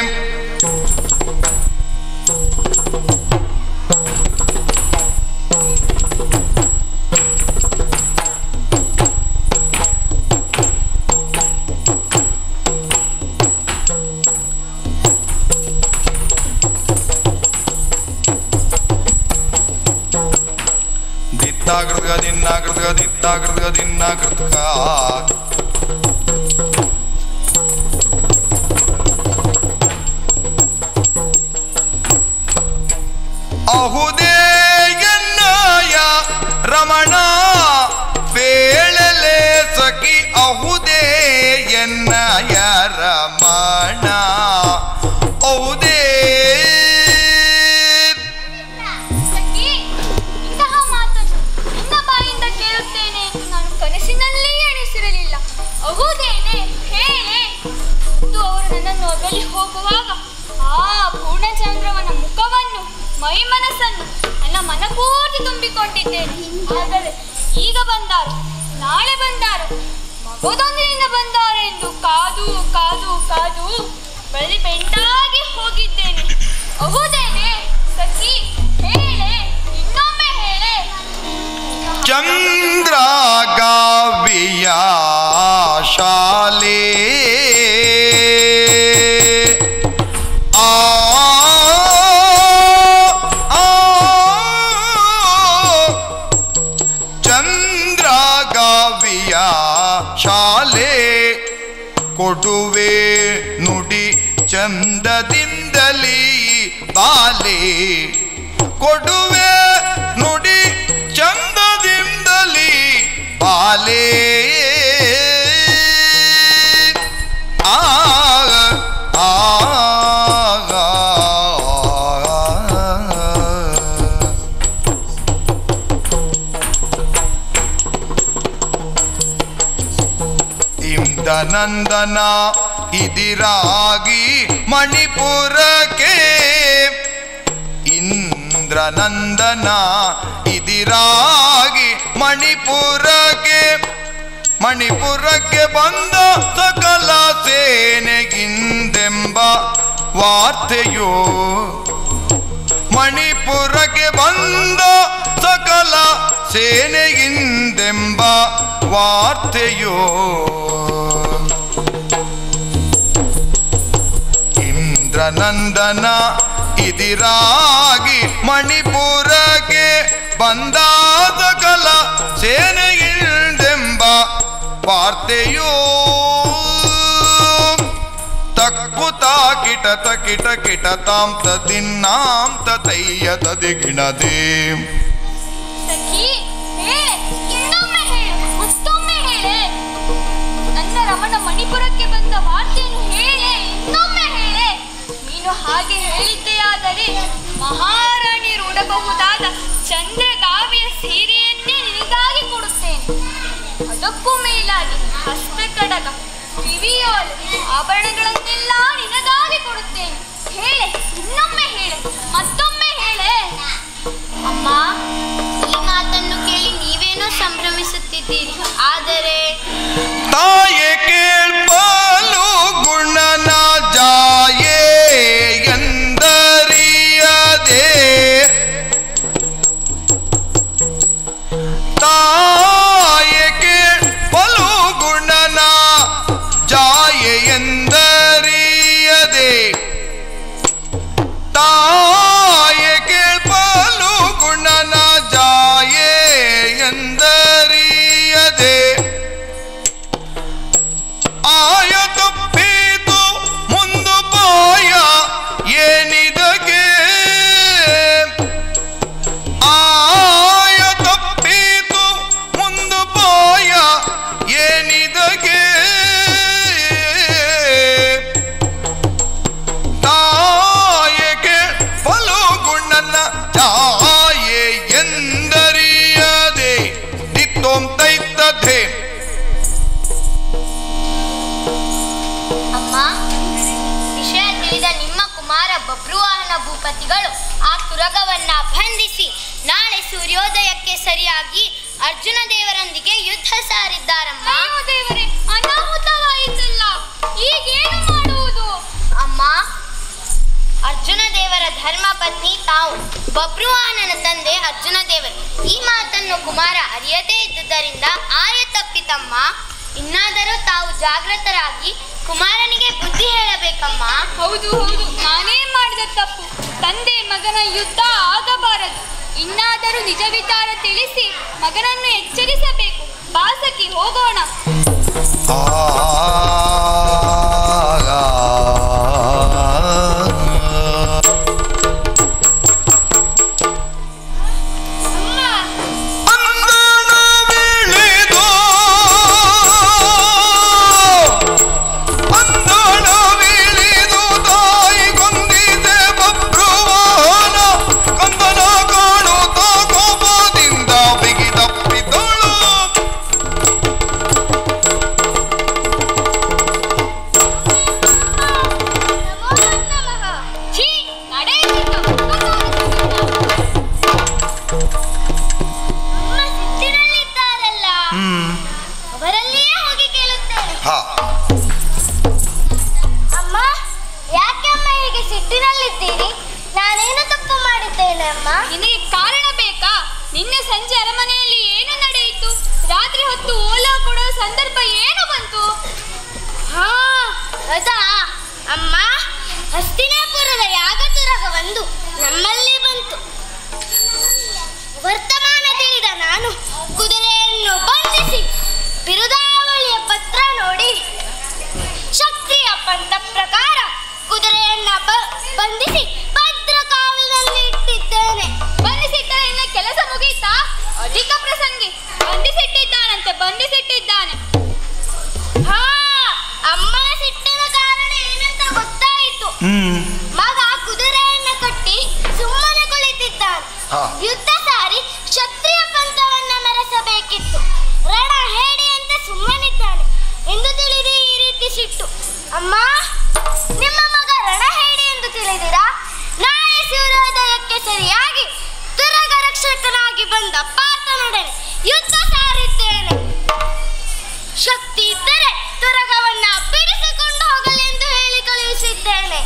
Speaker 1: ದಿತ್ತಾಕೃತಕ ದಿನ್ನಾಕೃತಕ ದಿತ್ತಾಕೃತಕ ದಿನ್ನಾಕೃತಕ ಅಹುದೇ ಎನ್ನಯ ರಮಣ ಪೇಳಲೆ ಸಖಿ ಅಹುದೇ ಎನ್ನಯ ರಮಣ ಅಹುದೇ
Speaker 4: ಸಖಿ, ಇಂತಹ ಮಾತನ್ನು ನಿನ್ನ ಬಾಯಿಂದ ಕೇಳುತ್ತೇನೆ ಎಂದು ನಾನು ಕನಸಿನಲ್ಲಿ ಎಣಿಸಿರಲಿಲ್ಲ. ಅಹುದೇನೆ ಹೇಳೆ ಎಂದು ಅವರು ನನ್ನನ್ನು ಅಗಲಿ ಹೋಗುವಾಗ ಆ ಪೂರ್ಣಚಂದ್ರವನ ಮುಖವನ್ನು ಮೈ ಮನಸ್ಸನ್ನು ನನ್ನ ಮನಪೂರ್ತಿ ತುಂಬಿಕೊಂಡಿದ್ದೇನೆ. ಆದರೆ ಈಗ ಬಂದಾರು, ನಾಳೆ ಬಂದಾರು, ಮಗದೊಂದಿನಿಂದ ಬಂದಾರೆ ಎಂದು ಕಾದು ಕಾದು ಕಾದು ಬಳಿ ಬೆಂಡಾಗಿ ಹೋಗಿದ್ದೇನೆ. ಹೌದೇನೆ ಸಖಿ, ಹೇಳೆ, ಇನ್ನೊಮ್ಮೆ ಹೇಳೆ.
Speaker 1: ಚಂದ್ರ ಗಾವಿಯ ಶಾಲೆ ಚಂದ್ರಗಾವಿಯ ಶಾಲೆ ಕೊಡುವೆ ನುಡಿ ಚಂದದಿಂದಲೀ ಬಾಲೆ ಕೊಡುವೆ ನುಡಿ ಚಂದದಿಂದಲೀ ಬಾಲೆ ಆ ಆ ಇಂದ್ರನಂದನ ಇದಿರಾಗಿ ಮಣಿಪುರಕ್ಕೆ ಇಂದ್ರನಂದನ ಇದಿರಾಗಿ ಮಣಿಪುರಕ್ಕೆ ಬಂದ ಸಕಲ ಸೇನೆಗಿಂದೆಂಬ ವಾರ್ತೆಯೋ ಮಣಿಪುರಕ್ಕೆ ಬಂದ ಸಕಲ ಸೇನೆಗಿಂದೆಂಬ ವಾರ್ತೆಯೋ ಇಂದ್ರನಂದನ ಇದಿರಾಗಿ ಮಣಿಪುರಕ್ಕೆ ಬಂದಾದ ಕಲ ಸೇನೆಯಿಲ್ದೆಂಬ ವಾರ್ತೆಯೋ ತಕ್ಕುತಾ ಕಿಟತ ಕಿಟ ಕಿಟತಾಂ ತದಿನ್ನಾಂ ತತಯ್ಯ ತದಿಗಿಣದೇ.
Speaker 4: ಸಖಿ ಹೇಳೆ, ಇನ್ನೊಮ್ಮೆ ಹೇಳು, ಮತ್ತೊಮ್ಮೆ ಹೇಳೆ. ನನ್ನ ರಮಣ ಮಣಿಪುರಕ್ಕೆ ಬಂದ ವಾರ್ತೆಯನ್ನು ಹೇಳೆ, ಇನ್ನೊಮ್ಮೆ ಹೇಳೆ. ನೀನು ಹಾಗೆ ಹೇಳಿದ್ದೆಯಾದರೆ ಮಹಾರಾಣಿ ಉಡಬಹುದಾದ ಚಂದ್ರಗಾವಿಯ ಸೀರೆಯನ್ನೇ ನಿನಗಾಗಿ ಕೊಡುತ್ತೇನೆ. ಅದಕ್ಕೂ ಮೇಲಾಗಿ ಹಸ್ತಕಡಗ, ಕಿವಿಯೋಲೆ, ಆಭರಣಗಳನ್ನೆಲ್ಲ ನಿನಗಾಗಿ ಕೊಡುತ್ತೇನೆ. ಹೇಳೆ, ಇನ್ನೊಮ್ಮೆ ಹೇಳೆ, ಮತ್ತೊಮ್ಮೆ ಹೇಳೆ.
Speaker 5: ಅಮ್ಮ, ಈ ಮಾತನ್ನು ಕೇಳಿ ನೀವೇನೋ ಸಂಭ್ರಮಿಸುತ್ತಿದ್ದೀರಿ, ಆದರೆ
Speaker 1: ತಾಯೆ ಕೇಳ್ಬಲು ಗುಣನ ಜಾಯೇ ಎಂದರಿಯದೆ, ತಾಯೆ ಕೇಳ್ಬಲು ಗುಣನ ಜಾಯೆ ಎಂದರಿಯದೆ, ತಾಯೆ ಕೇಳ್ಬಲು ಗುಣನ ಜಾಯೆ ಎಂದರಿಯದೆ, ಆಯ ತಪ್ಪಿತು ಮುಂದು ಪಾಯ ಏನಿದಗೆ, ಆಯ ತಪ್ಪಿತು ಮುಂದು ಪಾಯ ಏನಿದಗೆ, ತಾಯೆಗೆ ಬಲು ಗುಣನ ಛಾಯೆ ಎಂದರಿಯದೆ, ದಿತ್ತೋಂ ತೈತಧೆ.
Speaker 5: ಅಮ್ಮ, ವಿಷಯ ತಿಳಿದ ನಿಮ್ಮ ಕುಮಾರ ಬಬ್ರುವಾಹನ ಭೂಪತಿಗಳು ಆ ತುರಗವನ್ನ ಬಂಧಿಸಿ ನಾಳೆ ಸೂರ್ಯೋದಯಕ್ಕೆ ಸರಿಯಾಗಿ ಅರ್ಜುನ ದೇವರೊಂದಿಗೆ ಯುದ್ಧ ಸಾರಿದ್ದಾರಮ್ಮ.
Speaker 4: ಅಯ್ಯೋ ದೇವರೇ, ಅನಾಹುತವಾಯಿತಲ್ಲ, ಈಗೇನು ಮಾಡುವುದು?
Speaker 5: ಅಮ್ಮ, ಅರ್ಜುನ ದೇವರ ಧರ್ಮ ಪತ್ನಿ ತಾವು, ಬಬ್ರುವಾಹನನ ತಂದೆ ಅರ್ಜುನ ದೇವರು. ಈ ಮಾತನ್ನು ಕುಮಾರ ಅರಿಯದೇ ಇದ್ದುದರಿಂದ ಆಯ ತಪ್ಪಿತಮ್ಮ. ಇನ್ನಾದರೂ ತಾವು ಜಾಗೃತರಾಗಿ ಕುಮಾರನಿಗೆ ಬುದ್ಧಿ ಹೇಳಬೇಕಮ್ಮ.
Speaker 4: ಹೌದು ಹೌದು, ನಾನೇ ಮಾಡಿದ ತಪ್ಪು. ತಂದೆ ಮಗನ ಯುದ್ಧ ಆಗಬಾರದು. ಇನ್ನಾದರೂ ನಿಜ ವಿಚಾರ ತಿಳಿಸಿ ಮಗನನ್ನು ಎಚ್ಚರಿಸಬೇಕು. ಬಾಸಕಿ, ಹೋಗೋಣ.
Speaker 5: ಅವರಲ್ಲಿಯೇ ಹೋಗಿ ಕೇಳುತ್ತೇನೆ. ಅಮ್ಮ, ಯಾಕೆ ಅಮ್ಮ ಹೀಗೆ ಸಿಟ್ಟಿನಲ್ಲಿದ್ದೀರಿ? ನಾನೇನು ತಪ್ಪು ಮಾಡಿದ್ದೇನೆ ಅಮ್ಮ?
Speaker 4: ನಿನಗೆ ಕಾರಣ ಬೇಕಾ? ನಿನ್ನೆ ಸಂಜೆ ಅರಮನೆಯಲ್ಲಿ ಏನು ನಡೆಯಿತು? ರಾತ್ರಿ ಹೊತ್ತು ಓಲಾ ಕೊಡೋ ಸಂದರ್ಭ ಏನು ಬಂತು?
Speaker 5: ಹಾ, ಅದಾ ಅಮ್ಮ, ಹಸ್ತಿನಾಪುರದ ಯಾಗತುರಗವೊಂದು ನಮ್ಮಲ್ಲಿ ಬಂತು. ವರ್ತಮಾನ ತಿಳಿದ ನಾನು ಕುದುರೆಯನ್ನು ಬಂಧಿಸಿ ಬಿರುದಾವಳಿಯ ಪತ್ರ ನೋಡಿ ಕ್ಷತ್ರಿಯ ಪಂಥ ಪ್ರಕಾರ ಕುದುರೆಯನ್ನ ಬಂಧಿಸಿ ಭದ್ರಕಾವಲಿನಲ್ಲಿ ಇಟ್ಟಿದ್ದೇನೆ.
Speaker 4: ಬಂಧಿಸಿಟ್ಟರೆ ಇನ್ನ ಕೆಲಸ ಮುಗೀತಾ? ಅಧಿಕ ಪ್ರಸಂಗಿ. ಬಂಧಿಸಿಟ್ಟಿದ್ದಾನೆ.
Speaker 5: ಹಾ, ಅಮ್ಮನ ಸಿಟ್ಟಿನ ಕಾರಣ ಏನಂತ ಗೊತ್ತಾಯಿತು. ಮಗ ಕುದುರೆಯನ್ನ ಕಟ್ಟಿ ಸುಮ್ಮನೆ ಕುಳಿತಿದ್ದಾನೆ. ಯುದ್ಧ ಸಾರಿ ಕ್ಷತ್ರಿಯ ಪಂಥವನ್ನ ಮೆರೆಸಬೇಕಿತ್ತು. ರಣ ಹೇಡಿಯಂತೆ ಸುಮ್ಮನಿದ್ದಾನೆ ಎಂದು ತಿಳಿದು ಈ ರೀತಿ ಸಿಟ್ಟು. ಅಮ್ಮ, ನಿಮ್ಮ ಮಗ ರಣ ಹೇಡಿ ಎಂದು ತಿಳಿದಿರಾ? ನಾಳೆ ಸೂರ್ಯೋದಯಕ್ಕೆ ಸರಿಯಾಗಿ ತುರಗ ರಕ್ಷಕನಾಗಿ ಬಂದ ಪಾರ್ಥನೊಡನೆ ಯುದ್ಧ ಸಾರಿದ್ದೇನೆ. ಶಕ್ತಿ ಇದ್ದರೆ ತುರಗವನ್ನ ಬಿಡಿಸಿಕೊಂಡು ಹೋಗಲೆಂದು ಹೇಳಿ ಕಳುಹಿಸಿದ್ದೇನೆ.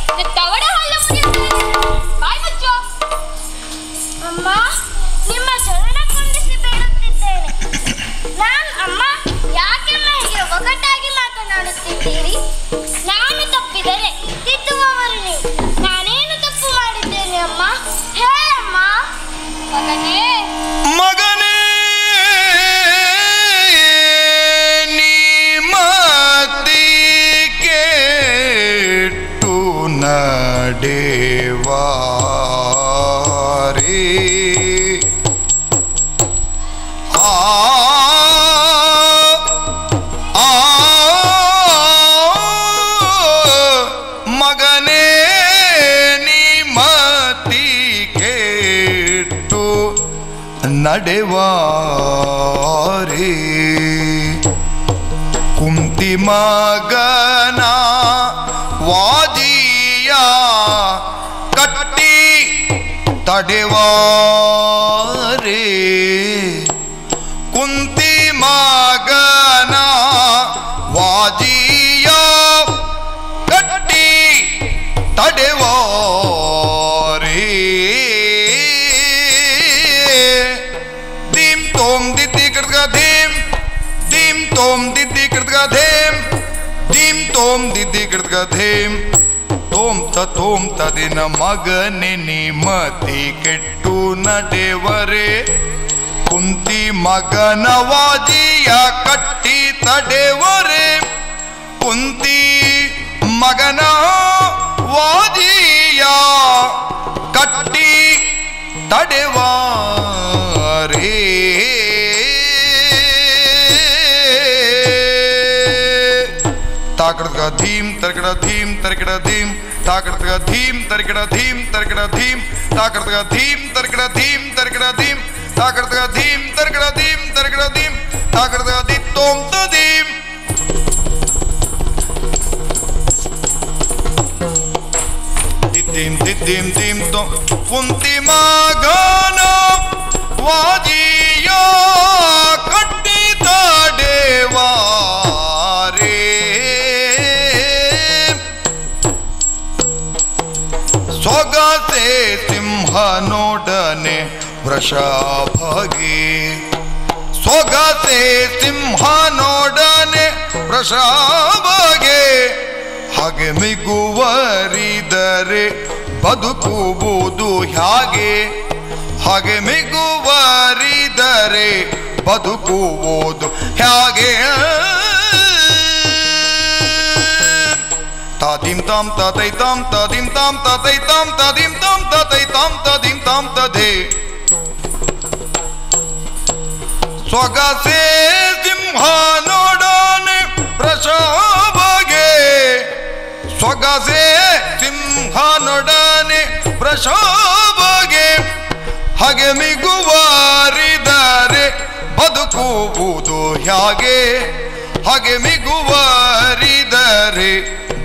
Speaker 4: ಬಾಯ್ ಮುಚ್ಚು.
Speaker 5: ಅಮ್ಮ, ನಿಮ್ಮ ಚರಣ ಕೊಂಡಿಸಿ ಬೇಡುತ್ತಿದ್ದೇನೆ. ನಾನು ಅಮ್ಮ
Speaker 1: ತಡೆವಾರೇ ಕುಂತಿ ಮಗನ ವಾಜಿಯ ಕಟ್ಟಿ ತಡೆವಾರೇ ಕುಂತಿ ಮಗನ ವಾಜಿಯ ಕಟ್ಟಿ ತಡೆವಾರೇ ದೀಂ ತೋಂ ದಿದ್ದಿ ಕೃತ್ಗ ಧೀಂ ದೀಂ ತೋಂ ದಿದ್ದಿ ಕೃತ್ಗ ಧೀಂ ದೀಂ ತೋಂ ದಿದ್ದಿ ಕೃತ್ಗ ಧೀಂ ತೋಂ ತದಿನ ಮಗನೆ ನಿಮತಿ ಕೆಟ್ಟು ನಡೆವರೆ ಕುಂತಿ ಮಗನ ವಾಜಿಯ ಕಟ್ಟಿ ತಡೆವರೆ ಕುಂತಿ ಮಗನ ವಾಜಿಯ ಕಟ್ಟಿ ತಡೆವಾರೇ ತಾಕಡ್ಗ ಧೀಂ ತರ್ಕಡ ಧೀಂ ತರ್ಕಡ ಧೀಂ ತಾಕಡ್ಗ ಧೀಂ ತರ್ಕಡ ಧೀಂ ತರ್ಕಡ ಧೀಂ ತಾಕಡ್ಗ ಧೀಂ ತರ್ಕಡ ಧೀಂ ತರ್ಕಡ ಧೀಂ ತಾಕಡ್ಗ ಧೀಂ ತರ್ಕಡ ಧೀಂ ತರ್ಕಡ ಧೀಂ ತಾಕಡ್ಗ ದಿತ್ತೋಂ ತದೀಂ ದಿದ್ದೀಂ ದಿದ್ದೀಂ ದೀಂ ತೋ ಕುಂತಿ ಮಗನ ವಾಜಿಯ ಕಟ್ಟಿ ತಡೆವಾರೇ ಸೊಗಸೆ ಸಿಂಹನೊಡನೆ ವೃಷಭಗೆ ಸೊಗಸೆ ಸಿಂಹನೊಡನೆ ವೃಷಭಗೆ ಹಾಗೆ ಮಿಗುವರಿದರೆ ಬದುಕುವುದು ಹ್ಯಾಗೆ ಹಾಗೆ ಮಿಗುವರಿದರೆ ಬದುಕುವುದು ಹ್ಯಾಗೆ ತಾದಿಂ ತಾಂ ತತೈ ತಾಂ ತದಿಂ ತಾಂ ತತೈ ತಾಂ ತದಿಂ ತಾಂ ತತೈ ತಾಂ ತದಿಂ ತಾಂ ತದೇ ಸ್ವಗಸೆ ಸಿಂಹನೊಡನೆ ವೃಷಭಗೆ ಸ್ವಗಸೆ ಸಿಂಹನೊಡನೆ ವೃಷಭಗೆ ಹಾಗೆ ಮಿಗುವರಿದರೆ ಬದುಕುವುದು ಹ್ಯಾಗೆ ಹಾಗೆ ಮಿಗುವರಿದರೆ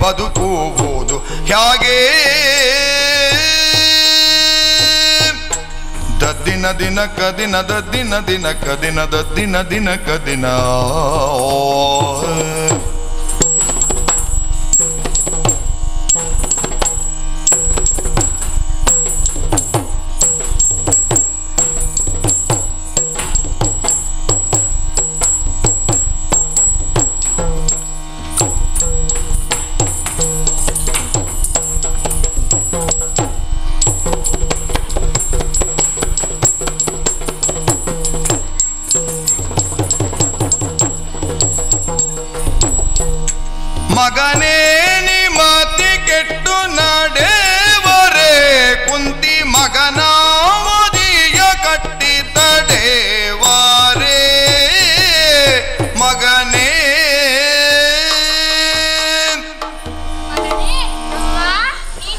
Speaker 1: ಬದುಕುವುದು ಹ್ಯಾಗೆ ದದ್ದಿನ ದಿನ ಕದಿನ ದದ್ದಿನ ದಿನ ಕದಿನ ದದ್ದಿನ ದಿನ ಕದಿನ ಮಗನೇ ನಿಮತಿ ಕೆಟ್ಟು ನಡೆವರೆ ಕುಂತಿ ಮಗನ ವಾಜಿಯ ಕಟ್ಟಿ ತಡೆವಾರೇ ಮಗನೇ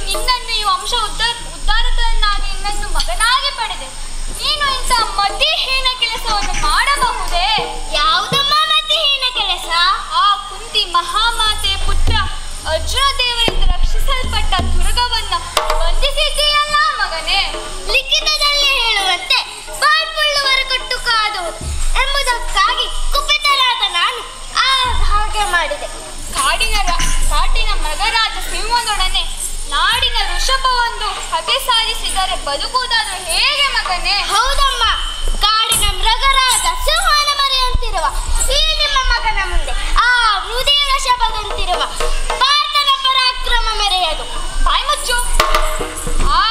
Speaker 4: ನಿನ್ನನ್ನು ಈ ವಂಶ ಉದ್ಧಾರಕರನ್ನಾಗಿ ನಿನ್ನನ್ನು ಮಗನಾಗಿ ಪಡೆದೆ ನೀನು ಇಂಥ ಮತಿಹೀನ ಕೆಲಸವನ್ನು ಮಾಡಬಹುದೇ?
Speaker 5: ಯಾವುದಮ್ಮ ಮತಿಹೀನ ಕೆಲಸ?
Speaker 4: ಆ ಕುಂತಿ ಮಹಾಮಾತೆ ಪುತ್ರ ಅರ್ಜುನ ದೇವರಿಂದ ರಕ್ಷಿಸಲ್ಪಟ್ಟ ದುರ್ಗವನ್ನ ಬಂಧಿಸಿದ್ದೀಯಲ್ಲ ಮಗನೇ.
Speaker 5: ಲಿಖಿತದಲ್ಲಿ ಹೇಳುವಂತೆ ಬಾಳ್ಕೊಳ್ಳುವರ ಕೊಟ್ಟು ಕಾದುವುದು ಎಂಬುದಕ್ಕಾಗಿ ಕುಪಿತನಾದ ನಾನು ಹಾಗೆ ಮಾಡಿದೆ. ಕಾಡಿನ ಮೃಗರಾಜ ಸಿಂಹದೊಡನೆ ನಾಡಿನ ಋಷಭವೊಂದು ಹಗೆ ಸಾಧಿಸಿದರೆ ಬದುಕುವುದಾದ್ರೂ ಹೇಗೆ ಮಗನೇ? ಹೌದಮ್ಮ, ಕಾಡಿನ ಮೃಗರಾಜ ಸಿಂಹನ ಮರೆಯಂತಿರುವ ಈ ನಿಮ್ಮ ಮಗನ ಮುಂದೆ ಆ ಮೃದಿ ಋಷಭದಂತಿರುವ ಪಾರ್ಥನ ಪರಾಕ್ರಮ ಮೆರೆಯದು.
Speaker 4: ಬಾಯ್ ಮುಚ್ಚು. ಆ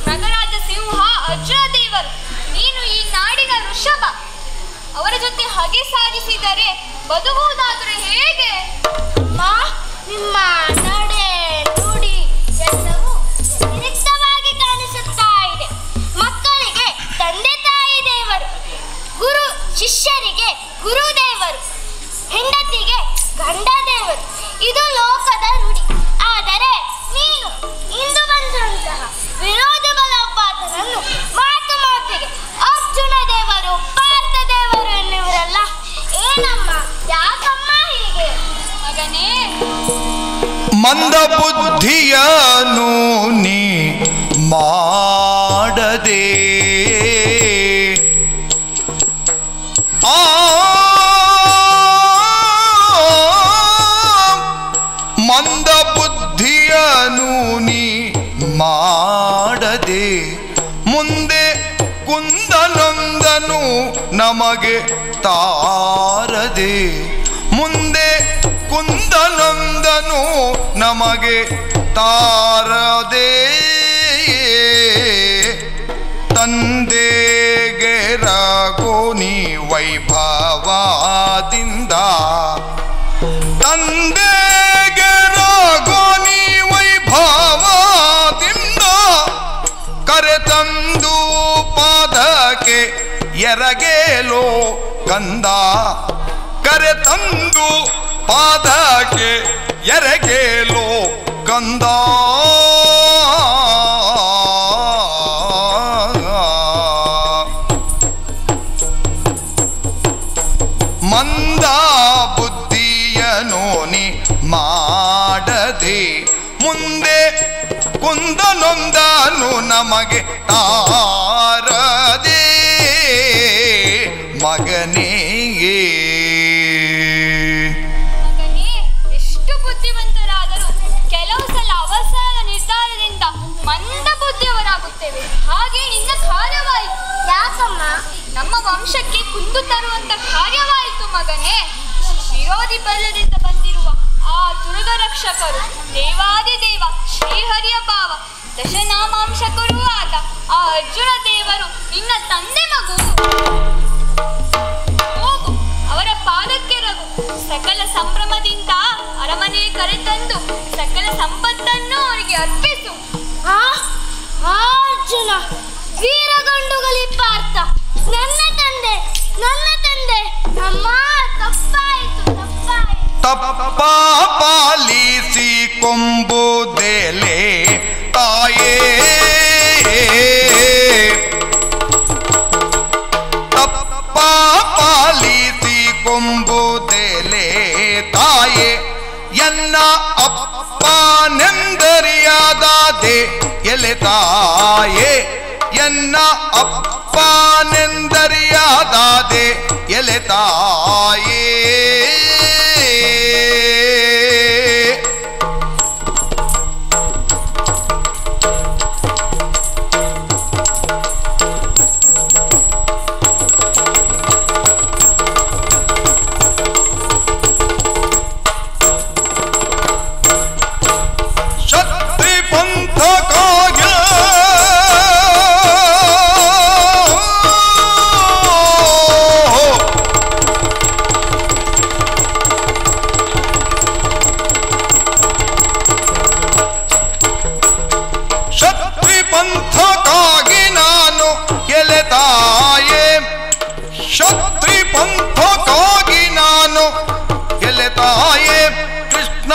Speaker 4: ಮೃಗರಾಜ ಸಿಂಹ ಅರ್ಜುನ ದೇವರು, ನೀನು ಈ ನಾಡಿನ ಋಷಭ, ಅವರ ಜೊತೆ ಹಗೆ ಸಾಧಿಸಿದರೆ ಬದುಕುವುದಾದರೆ ಹೇಗೆ?
Speaker 5: ನಿಮ್ಮ ನಡೆ ನುಡಿ ಎಲ್ಲವೂ ವ್ಯತಿರಿಕ್ತವಾಗಿ ಕಾಣಿಸುತ್ತಾ ಇದೆ. ಮಕ್ಕಳಿಗೆ ತಂದೆ ತಾಯಿ ದೇವರು, ಶಿಷ್ಯರಿಗೆ ಗುರುದೇವರು, ಹೆಂಡತಿಗೆ ಗಂಡ ದೇವರು. ಇದು
Speaker 1: ಮಂದ ಬುದ್ಧಿಯನು ನೀ ಮಾಡದೆ ಮಂದ ಬುದ್ಧಿಯನು ನೀ ಮಾಡದೆ ಮುಂದೆ ಕುಂದನೊಂದನು ನಮಗೆ ತಾರದೆ ಮುಂದೆ ಕುಂದನೊಂದನು ನಮಗೆ ತಾರದೆ ತಂದೆಗೆ ರಘುನಿ ವೈಭವದಿಂದ ತಂದೆಗೆ ರಘುನಿ ವೈಭವದಿಂದ ಕರೆತಂದು ಪಾದಕ್ಕೆ ಎರಗೇಲೋ ಕಂದ ಕರೆತಂದು ಪಾದಕ್ಕೆ ಎರಗೇಲೋ ಕಂದ ಮಂದ ಬುದ್ಧಿಯನು ನೀ ಮಾಡದೆ ಮುಂದೆ ಕುಂದನೊಂದನು ನಮಗೆ ತಾರದೆ ಮಗನೇ
Speaker 4: ಎಷ್ಟು ಬುದ್ಧಿವಂತರಾದರೂ ಕೆಲವು ಸಲ ಅವಸರದ ನಿರ್ಧಾರದಿಂದ ಮಂದ ಬುದ್ಧಿಯವರಾಗುತ್ತೇವೆ. ಹಾಗೆ ನಿನ್ನ ಕಾರ್ಯವಾಯಿತು.
Speaker 5: ಯಾಕಮ್ಮ?
Speaker 4: ನಮ್ಮ ವಂಶಕ್ಕೆ ಕುಂದು ತರುವಂತ ಕಾರ್ಯವಾಯಿತು ಮಗನೇ. ವಿರೋಧಿ ಬಲದಿಂದ ಬಂದಿರುವ ಆ ದುರ್ಗರಕ್ಷಕರು ದೇವಾದಿದೇವ ಶ್ರೀಹರಿಯ ಭಾವ ದಶನಾಮಾಂಶಕರೂ ಆದ ಆ ಅರ್ಜುನ ದೇವರು ನಿನ್ನ ತಂದೆ ಮಗು. ಹೋಗು, ಅವರ ಪಾದಕ್ಕೆ ರಘು. ಸಕಲ ಸಂಭ್ರಮದಿಂದ ಅರಮನೆ ಕರೆತಂದು ಸಕಲ ಸಂಪತ್ತನ್ನು ಅವರಿಗೆ ಅರ್ಪಿಸು.
Speaker 5: ಅರ್ಜುನ ವೀರಗಂಡುಗಲಿ ಪಾರ್ಥ, ನನ್ನ ತಂದೆ ಅಮ್ಮ, ತಪ್ಪಾಯಿತು.
Speaker 1: ತಪ್ಪ ಪಾಲಿಸಿ ಕೊಂಬುದೆಲೆ ತಾಯೇ ತಪ್ಪ ಪಾಲಿಸಿ ಕೊಂಬುದೆಲೆ ತಾಯೇ ಎನ್ನ ಅಪ್ಪನೆಂದರಿಯಾದೆ ಎಲೆ ತಾಯೇ ಎನ್ನ ಅಪ್ಪನೆಂದರಿಯಾದೆ ಎಲೆ ತಾಯೇ ಪಂಥಕ್ಕಾಗಿ ನಾನು ಎಲೆ ತಾಯೇ ಕ್ಷತ್ರಿ ಪಂಥಕ್ಕಾಗಿ ನಾನು ಎಲೆ ತಾಯೇ ಕೃಷ್ಣ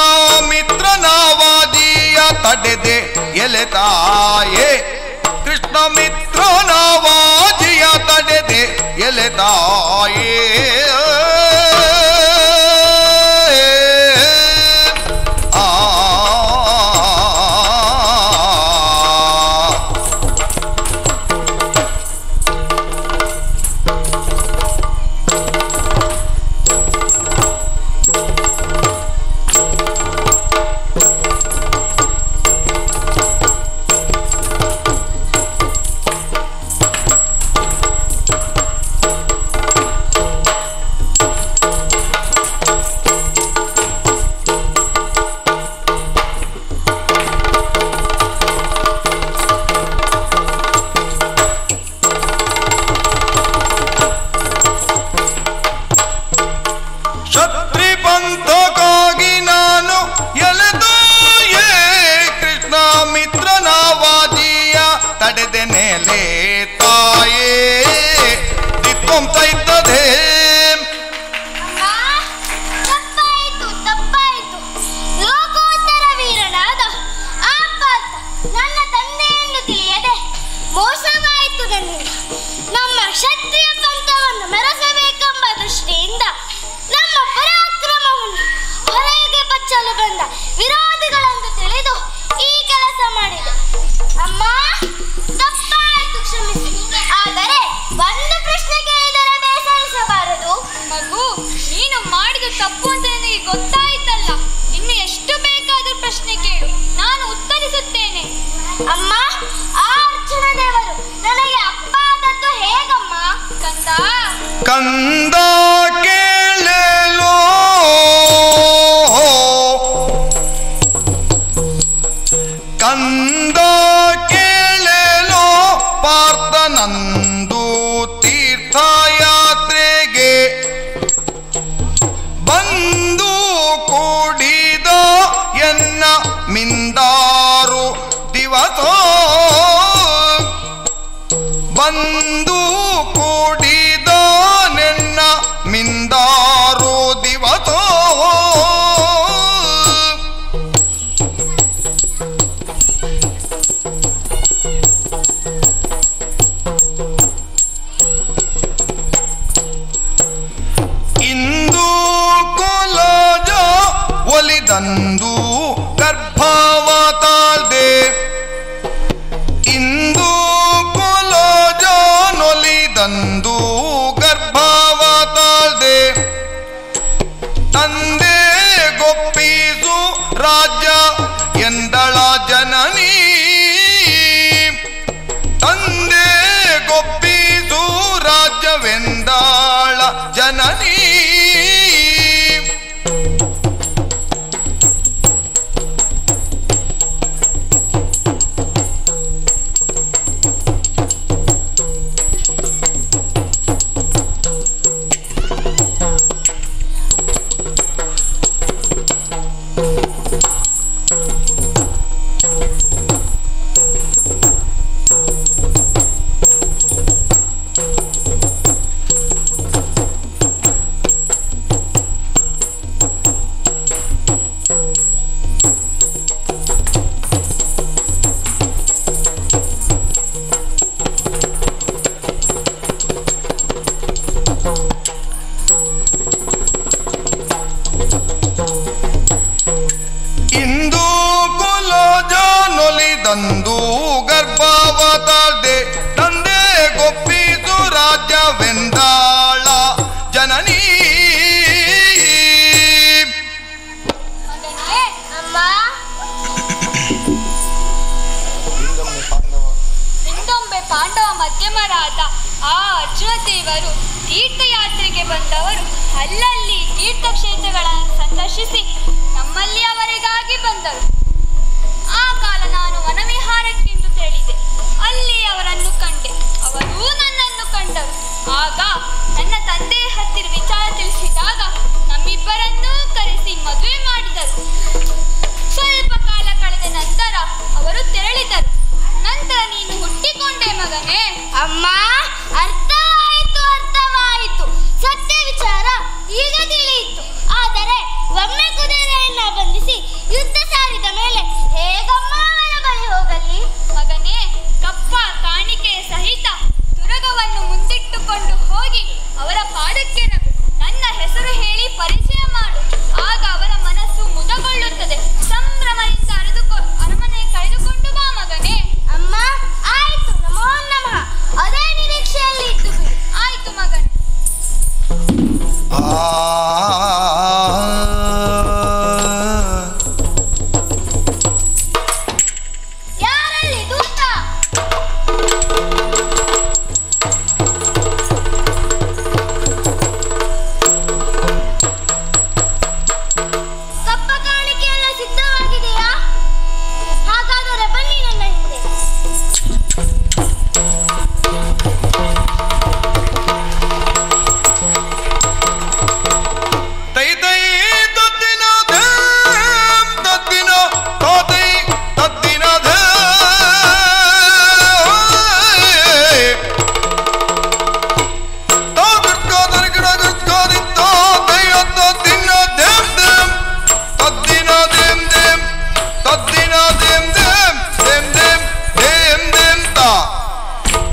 Speaker 1: ಮಿತ್ರನಾವಾದಿಯ ತಡೆದೆ ಎಲೆ ತಾಯೇ ಕೃಷ್ಣ ಮಿತ್ರನಾವಾದಿಯ ತಡೆದೆ ಎಲೆ ತಾಯೇ ಕ್ಷತ್ರಿ ಪಂಥಕ್ಕಾಗಿ ನಾನು ಎಲೆದು ಅಂದ ಕೇಳೇನೋ ಪಾರ್ಥನಂದು ತೀರ್ಥಯಾತ್ರೆಗೆ ಬಂದು ಕೂಡಿದ ಎನ್ನ ಮಿಂದಾರು ದಿವಸ ಬಂದು ಕೂಡಿದ ನೆನ್ನ ಮಿಂದಾರು ದಿವಸ ಇಂದು ಕೊಲಜ ಒಲಿದಂದು ಗರ್ಭವ ತಾಳ್ದೆ ಇಂದು ಕೊಲಜ ನೊಲಿದಂದು ಗರ್ಭವ ತಾಳ್ದೆ ತಂದೆ ಗೊಪ್ಪಿಸು ರಾಜ್ಯ ಎಂದಳ ಜನನಿ ತಂದೆ ಗೊಪ್ಪಿಸು ರಾಜ್ಯವೆಂದಾಳ ಜನನಿ ಇಂದು ಕುಲಜ ನೊಲಿದಂದು ಗರ್ಭವ ತಾಳ್ದೆ ತಂದೆ ಗೊಪ್ಪಿಸು ರಾಜ್ಯವೆಂದಾಳ ಜನನಿ
Speaker 5: ಅಮ್ಮ
Speaker 4: ಹಿಂದೊಮ್ಮೆ ಪಾಂಡವ ಮಧ್ಯಮರಾದ ಆ ಅರ್ಜುನ ದೇವರು ತೀರ್ಥಯಾತ್ರೆಗೆ ಬಂದವರು ಅಲ್ಲಲ್ಲಿ ತೀರ್ಥಕ್ಷೇತ್ರಗಳನ್ನು ಸಂದರ್ಶಿಸಿ ನಮ್ಮಲ್ಲಿ ಅವರಿಗಾಗಿ ಬಂದರು. ಆ ಕಾಲ ನಾನು ವನವಿಹಾರಕ್ಕೆಂದು ತಿಳಿದೆ. ಅಲ್ಲಿ ಅವರನ್ನು ಕಂಡೆ, ಅವರೂ ನನ್ನನ್ನು ಕಂಡರು. ಆಗ ನನ್ನ ತಂದೆ ಹತ್ತಿರ ವಿಚಾರ ತಿಳಿಸಿದಾಗ ನಮ್ಮಿಬ್ಬರನ್ನೂ ಕರೆಸಿ ಮದುವೆ ಮಾಡಿದರು. ಸ್ವಲ್ಪ ಕಾಲ ಕಳೆದ ನಂತರ ಅವರು ತೆರಳಿದರು. ನಂತರ ನೀನು ಹುಟ್ಟಿಕೊಂಡೆ ಮಗನೇ.
Speaker 5: ಅಮ್ಮ ಅರ್ಥವಾಯಿತು ಸತ್ಯ ವಿಚಾರ ಈಗ ತಿಳಿಯಿತು. ಆದರೆ ಒಮ್ಮೆ ಕುದುರೆಯನ್ನ ಬಂಧಿಸಿ ಯುದ್ಧ ಸಾರಿದ ಮೇಲೆ ಹೇಗಮ್ಮ ಅವರ ಬಳಿ ಹೋಗಲಿ?
Speaker 4: ಮಗನೇ, ಕಪ್ಪ ಕಾಣಿಕೆಯ ಸಹಿತ ತುರಗವನ್ನು ಮುಂದಿಟ್ಟುಕೊಂಡು ಹೋಗಿ ಅವರ ಪಾದಕ್ಕೆ ನನ್ನ ಹೆಸರು ಹೇಳಿ ಪರಿಚಯ ಮಾಡು. ಆಗ ಅವರ ಮನಸ್ಸು ಮುದಗೊಳ್ಳುತ್ತದೆ. ಸಂಭ್ರಮದಿಂದ ಅರಮನೆ ಕಳೆದುಕೊಂಡು ಬಾ ಮಗನೇ.
Speaker 5: ಅಮ್ಮ ಆಯ್ತು, ನಮೋ ನಮಃ. ಅದೇ ನಿರೀಕ್ಷೆಯಲ್ಲಿ ಇದ್ದು ಬಿಡು.
Speaker 4: ಆಯ್ತು ಮಗನೇ.
Speaker 5: ಯಾರಲ್ಲಿ ದೂತ? ಕಪ್ಪ ಕಾಣಿಕೆ ಎಲ್ಲ ಸಿದ್ಧವಾಗಿದೆಯಾ? ಹಾಗಾದರೆ ಬನ್ನಿ ನನ್ನ ಹಿಂದೆ.
Speaker 1: ತೈ ತೈ ತದ್ದಿನ ಧೇಮ್ ತದ್ದಿನ ತಾತೈ ತದ್ದಿನ ಧೇ ತಾಕರ್ಕಾದರ್ಗಿಡ ಗರ್ಕಾದಿತ್ತ ದೈಯತ್ತ ದಿನ ಧೇಮ್ ಧೇಮ್ ತದ್ದಿನ ಧೇಮ್ ಧೇಮ್ ತದ್ದಿನ ಧೇಮ್ ಧೇಮ್ ಧೇಮ್ ಧೇಮ್ ಧೇಮ್ ಧೇಮ್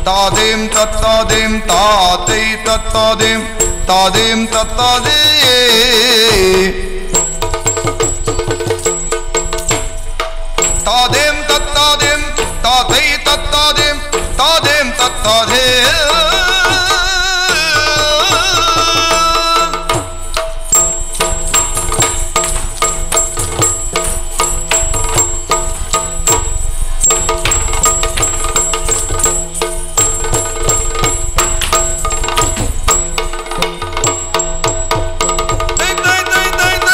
Speaker 1: ತಾದೇಂ ತತ್ತಾದೇಂ ತಾತೈ ತತ್ತಾದೇಂ ತಾದೇಂ ತತ್ತಾದೇ ತಾದೇಂ ತತ್ತಾದೇಂ ತಾತೈ ತತ್ತಾದೇಂ ತಾದೇಂ ತತ್ತಾದೇ ತೈ ತೈ ತೈ ತೈ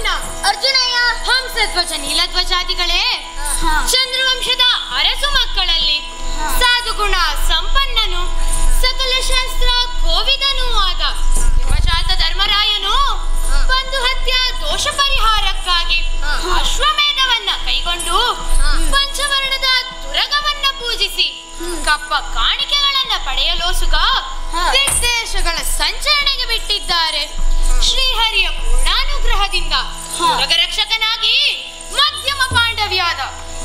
Speaker 4: ಅರ್ಜುನ
Speaker 5: ಅರ್ಜುನಯ್ಯ
Speaker 4: ಹಂಸಧ್ವಜ ನೀಲಧ್ವಜಾದಿಗಳೇ, ಚಂದ್ರವಂಶದ ಅರಸು ಮಕ್ಕಳಲ್ಲಿ ಸಾಧುಗುಣ ಸಂಪನ್ನನು ಸಕಲ ಶಾಸ್ತ್ರ ಕೋವಿದನೂ ಆದ ಹಿಮಜಾತ ಧರ್ಮರಾಯನು ಬಂಧು ಹತ್ಯಾ ದೋಷ ಪರಿಹಾರಕ್ಕಾಗಿ ಅಶ್ವಮೇಧವನ್ನ ಕೈಗೊಂಡು ಪಂಚವರ್ಣದ ತುರಗವನ್ನ ಪೂಜಿಸಿ ಕಪ್ಪ ಕಾಣಿಕೆಗಳನ್ನ ಪಡೆಯಲೋಸುಗ ವಿದೇಶಗಳ ಸಂಚರಣೆಗೆ ಬಿಟ್ಟಿದ್ದಾರೆ. ಶ್ರೀಹರಿಯ ಪೂರ್ಣಾನುಗ್ರಹದಿಂದ ತುರಗ ರಕ್ಷಕನಾಗಿ ಮಧ್ಯಮ ಪಾಂಡವ್ಯಾದ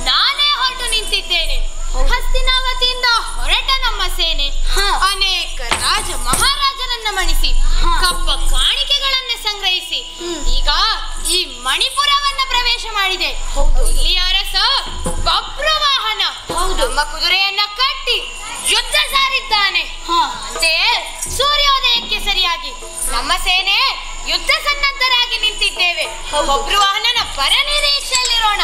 Speaker 4: ನಾನೇ ಹೊರಟು ನಿಂತಿದ್ದೇನೆ. ಹಸ್ತಿನಾವತಿಯಿಂದ ಹೊರಟ ನಮ್ಮ ಸೇನೆ ಅನೇಕ ರಾಜ ಮಹಾರಾಜರನ್ನ ಮಣಿಸಿ ಕಪ್ಪ ಕಾಣಿಕೆಗಳನ್ನ ಸಂಗ್ರಹಿಸಿ ಈಗ ಈ ಮಣಿಪುರವನ್ನ ಪ್ರವೇಶ ಮಾಡಿದೆ. ಇಲ್ಲಿ ಅರಸ ಬಬ್ರುವಾಹನ ನಮ್ಮ ಕುದುರೆಯನ್ನ ಕಟ್ಟಿ ಯುದ್ಧ ಸಾರಿದ್ದಾನೆ. ಅಂತೆಯೇ ಸೂರ್ಯೋದಯಕ್ಕೆ ಸರಿಯಾಗಿ ನಮ್ಮ ಸೇನೆ ಯುದ್ಧ ಸನ್ನದ್ಧರಾಗಿ ನಿಂತಿದ್ದೇವೆ. ಬಬ್ರುವಾಹನನ ಪರ ನಿರೀಕ್ಷೆಯಲ್ಲಿರೋಣ.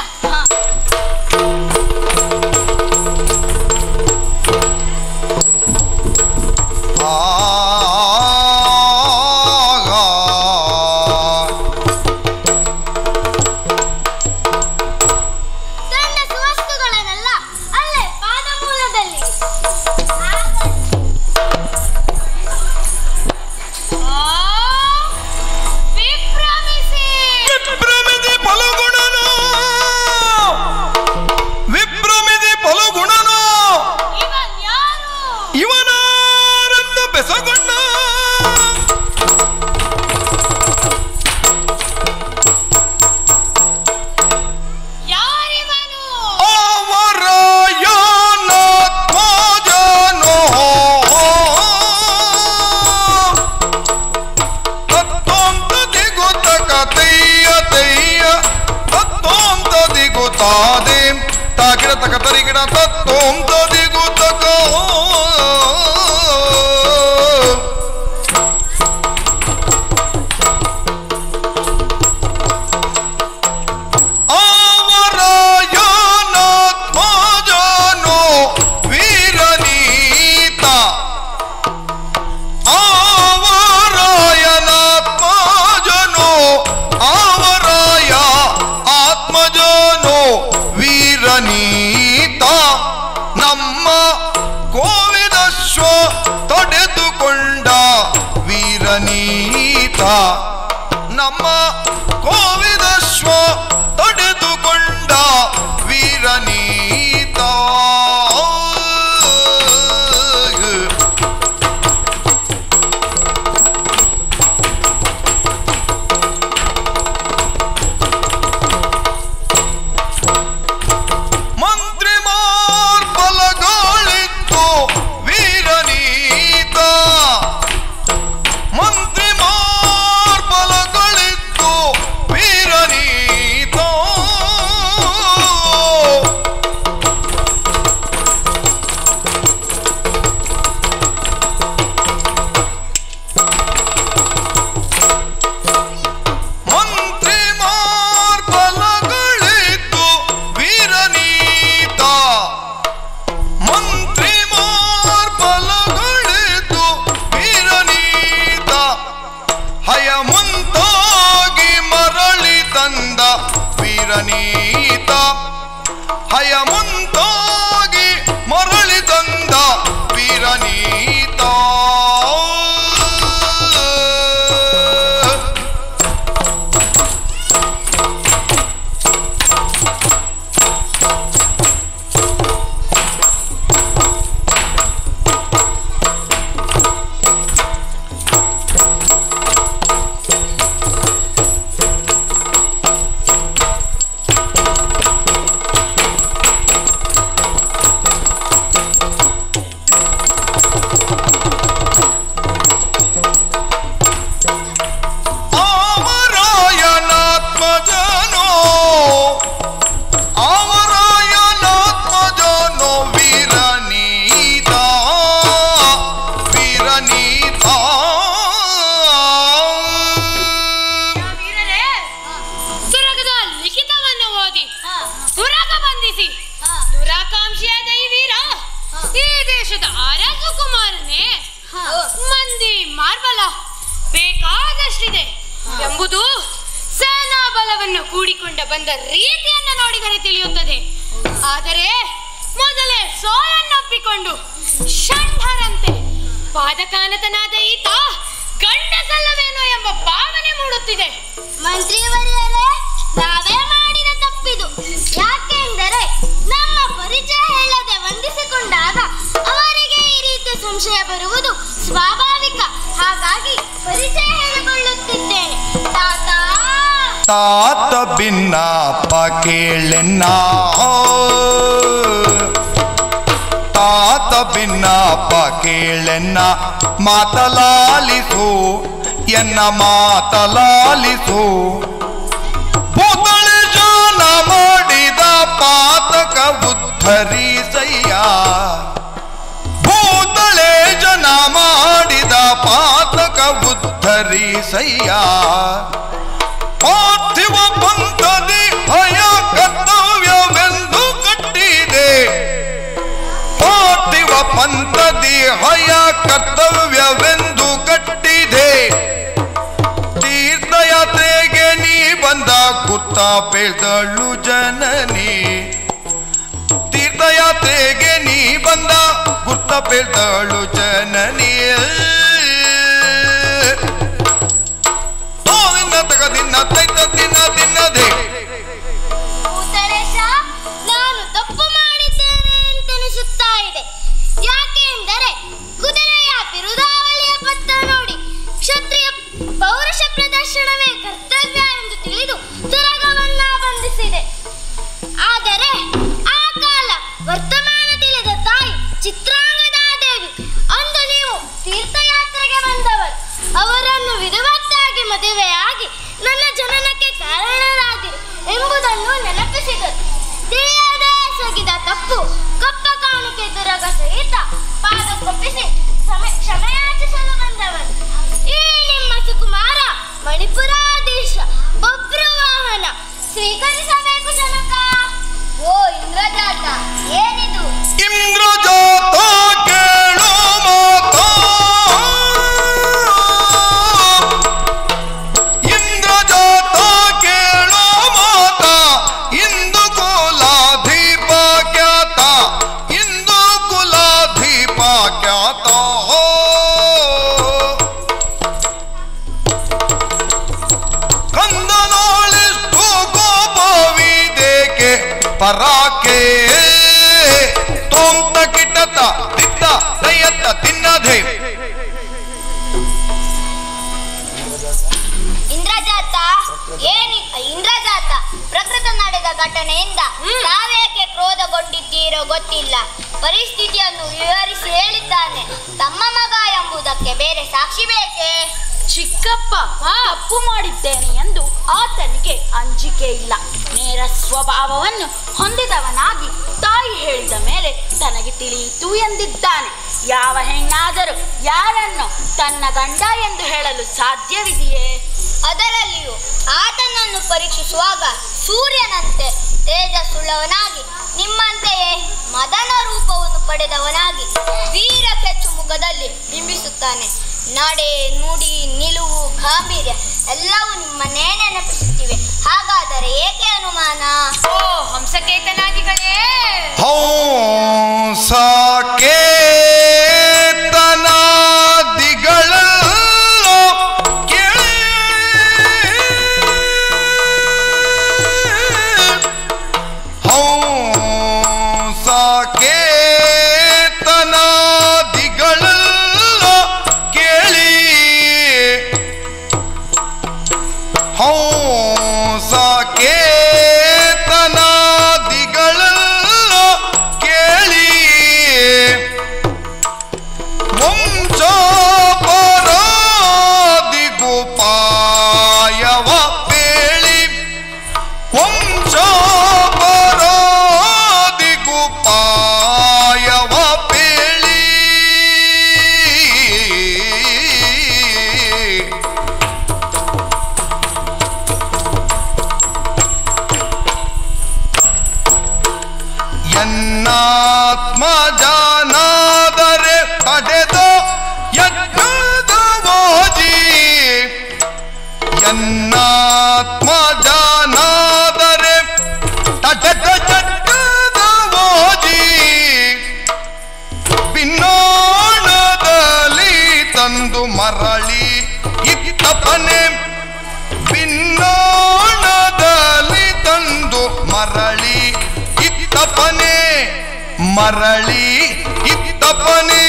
Speaker 1: ನಮ್ಮ ಕೋವಿದಶ್ವ ತಡೆದುಕೊಂಡ ವೀರನೀತ. ಮಂತ್ರಿ ಮಾರ್ಬಲಗಳಿತ್ತು ವೀರನೀತ. ಮಂತ್ರಿ ಮಾರ್ಬಲಗಳಿತ್ತು ವೀರನೀತ. ಮಂತ್ರಿ ಮಾರ್ಬಲಗಳಿತ್ತು ವೀರನೀತ. ಮಂತ್ರಿ ಮಾರ್ಬಲಗಳಿತ್ತು ವೀರನೀತ. ಹಯ ಮುಂತಾಗಿ ಮರಳಿ ತಂದ ವೀರನೀತ. ಹಯ ಮುಂತಾಗಿ ಮರಳಿ ತಂದ ವೀರನೀತ. ಅವರಾಯನಾತ್ಮಜನೋ ಅವರಾಯನಾತ್ಮಜನೋ ವೀರನೀತ. ವೀರನೀತ.
Speaker 4: ವೀರರೇ, ತುರಗದ ಲಿಖಿತವನ್ನು ಓದಿ ತುರಗ ಬಂಧಿಸಿ ದುರಾಕಾಂಕ್ಷಿಯಾದ ಈ ವೀರ ಈ ದೇಶದ ಅರಸು ಕುಮಾರನೇ. ಮಂದಿ ಮಾರ್ಬಲ ಬೇಕಾದಷ್ಟಿದೆ ಎಂಬುದು ಸೇನಾ ಬಲವನ್ನು ಕೂಡಿಕೊಂಡ ಬಂದ ರೀತಿಯನ್ನು ನೋಡಿದರೆ ತಿಳಿಯುತ್ತದೆ. ಆದರೆ ಮೊದಲೇ ಸೋಲನ್ನೊಪ್ಪಿಕೊಂಡು ಷಂಢರಂತೆ ಪಾದಕಾನತನಾದ ಈತ ಗಂಡಸಲ್ಲವೇನೋ ಎಂಬ ಭಾವನೆ ಮೂಡುತ್ತಿದೆ.
Speaker 5: ಮಂತ್ರಿಯವರೇ, ನಾವೇ ಮಾಡಿದ ತಪ್ಪಿದು. ಯಾಕೆಂದರೆ ನಮ್ಮ ಪರಿಚಯ ಹೇಳದೆ ವಂದಿಸಿಕೊಂಡಾಗ ಅವರಿಗೆ ಈ ರೀತಿ ಸಂಶಯ ಬರುವುದು ಸ್ವಾಭಾವಿಕ. ಹಾಗಾಗಿ ಪರಿಚಯ ಹೇಳಿಕೊಳ್ಳುತ್ತಿದ್ದೇನೆ.
Speaker 1: ತಾತ ಭಿನ್ನಪ್ಪ ಕೇಳೆನ್ನ, ತಾತ ಭಿನ್ನಪ್ಪ ಕೇಳೆನ್ನ, ಮಾತಲಾಲಿಸು ಎನ್ನ ಮಾತಲಾಲಿಸು. ಪುತಳೆ ಜಾನ ಮಾಡಿದ ಪಾತಕ ಉದ್ಧರಿಸಯ್ಯ, ಭೂತಳೆ ಜನ ಮಾಡಿದ ಪಾತಕ ಉದ್ಧರಿಸಯ್ಯ. ಪಾರ್ಥಿವ ಪಂಥದಿ ಭಯ ಕರ್ತವ್ಯವೆಂದು ಕಟ್ಟಿದೆ, ಪಾರ್ಥಿವ ಪಂಥದಿ ಹಯ ಕರ್ತವ್ಯವೆಂದು ಕಟ್ಟಿದೆ. ತೀರ್ಥಯಾತ್ರೆಗೆ ನೀ ಬಂದ ಗುರ್ತ ಪೇಳ್ದಳು ಜನನಿ, ತೀರ್ಥಯಾತ್ರೆಗೆ ನೀ ಬಂದ ಗುರ್ತ ಪೇಳ್ದಳು ಜನನಿ.
Speaker 5: ನಾನು ತಪ್ಪು ಮಾಡಿದ್ದೇನೆ ಎಂತೆನಿಸುತ್ತಾ ಇದೆ. ಯಾಕೆಂದರೆ ಕುದುರೆಯ ಬಿರುದಾವಳಿಯ ಪತ್ರ ನೋಡಿ ಕ್ಷತ್ರಿಯ ಪೌರುಷ ಪ್ರದರ್ಶನವೇ ಕರ್ತವ್ಯ ಎಂದು ತಿಳಿದು ತುರಗವನ್ನ ಬಂಧಿಸಿದೆ. ಆದರೆ ಆ ಕಾಲ ವರ್ತಮಾನ ತಿಳಿದ ತಾಯಿ ಚಿತ್ರಾಂಗದಾದೇವಿ ಅಂದು ನೀವು ತೀರ್ಥಯಾತ್ರೆಗೆ ಬಂದವರು, ಅವರನ್ನು ವಿಧವತ್ತಾಗಿ ಮದುವೆಯಾಗಿ ನನ್ನ ಜನನಕ್ಕೆ ಕಾರಣರಾದಿರಿ ಎಂಬುದನ್ನು ನೆನಪಿಸಿದರು. ತಿಳಿಯದೆ ಎಸಗಿದ ತಪ್ಪು ಕಪ್ಪ ಕಾಣಿಕೆ ತುರಗ ಸಹಿತ ಪಾದಕ್ಕೊಪ್ಪಿಸಿ ಕ್ಷಮೆಯಾಚಿಸಲು ಬಂದವರು. ಈ ನಿಮ್ಮ ಸುಕುಮಾರ ಮಣಿಪುರಾಧೀಶ ಬಬ್ರುವಾಹನ ಸ್ವೀಕರಿಸಬೇಕು ಜನಕ. ಓ ಇಂದ್ರಜಾತ, ಏನಿದು?
Speaker 1: ಇಂದ್ರಜಾತ ಕೇಳು ಮಾತಾ, ಇಂದ್ರಜಾತ ಕೇಳು ಮಾತಾ. ಇಂದು ಕುಲಾಧೀಪ ಖ್ಯಾತ, ಇಂದು ಕುಲಾಧೀಪ ಖ್ಯಾತ. ಕಂದನೋಳಿಷ್ಟು ಕೋಪವಿದೇಕೆ ಪರಾಕೆ, ತೋಂತ ಕಿಟತ ದಿತ್ತ ದಯತ್ತ ತಿನ್ನದೆ.
Speaker 5: ಇಂದ್ರಜಾತ, ಪ್ರಕೃತ ನಡೆದ ಘಟನೆಯಿಂದ ತಾವೇಕೆ ಕ್ರೋಧಗೊಂಡಿದ್ದೀರೋ ಗೊತ್ತಿಲ್ಲ. ಪರಿಸ್ಥಿತಿಯನ್ನು ವಿವರಿಸಿ ಹೇಳಿದ್ದಾನೆ. ತಮ್ಮ ಮಗ ಎಂಬುದಕ್ಕೆ ಬೇರೆ ಸಾಕ್ಷಿ ಬೇಕೇ?
Speaker 6: ಚಿಕ್ಕಪ್ಪ ತಪ್ಪು ಮಾಡಿದ್ದೇನೆ ಎಂದು ಆತನಿಗೆ ಅಂಜಿಕೆ ಇಲ್ಲ. ನೇರ ಸ್ವಭಾವವನ್ನು ಹೊಂದಿದವನಾಗಿ ತಾಯಿ ಹೇಳಿದ ಮೇಲೆ ತನಗೆ ತಿಳಿಯಿತು ಎಂದಿದ್ದಾನೆ. ಯಾವ ಹೆಣ್ಣಾದರೂ ಯಾರನ್ನು ತನ್ನ ಗಂಡ ಎಂದು ಹೇಳಲು ಸಾಧ್ಯವಿದೆಯೇ?
Speaker 5: ಅದರಲ್ಲಿಯೂ ಆತನನ್ನು ಪರೀಕ್ಷಿಸುವಾಗ ಸೂರ್ಯನಂತೆ ತೇಜಸ್ಸುಳ್ಳವನಾಗಿ, ನಿಮ್ಮಂತೆಯೇ ಮದನ ರೂಪವನ್ನು ಪಡೆದವನಾಗಿ ವೀರ ಕೆಚ್ಚು ಮುಖದಲ್ಲಿ ಬಿಂಬಿಸುತ್ತಾನೆ. ನಡೆ, ನುಡಿ, ನಿಲುವು, ಗಾಂಭೀರ್ಯ ಎಲ್ಲವೂ ನಿಮ್ಮನ್ನೇ ನೆನಪಿಸುತ್ತಿವೆ. ಹಾಗಾದರೆ ಏಕೆ ಅನುಮಾನ?
Speaker 4: ಓ ಹಂಸಕೇತನಾದಿಗಳೇ,
Speaker 1: ಹಂಸಕೇತನಾದಿಗಳಲ್ಲೋ ಕೇಳಿ, ಹಂಸಕೇತನಾದಿಗಳಲ್ಲೋ ಕೇಳಿ, ಹಂಸಕೇತನಾದಿಗಳಲ್ಲೋ ಕೇಳಿ. ವಂಶೋಪರಾದಿಗುಪಾಯವ ಪೇಳಿ, ವಂಶೋಪರಾದಿಗುಪಾಯವ ಪೇಳಿ. ಎನ್ನಾತ್ಮ ಜಾನಾದರೆ ತಡೆದೋ ಯಜ್ಞದ ಮೋಜಿ, ಎನ್ನಾತ್ಮ ಮರಳಿ ಇತ್ತಪ್ಪನೇ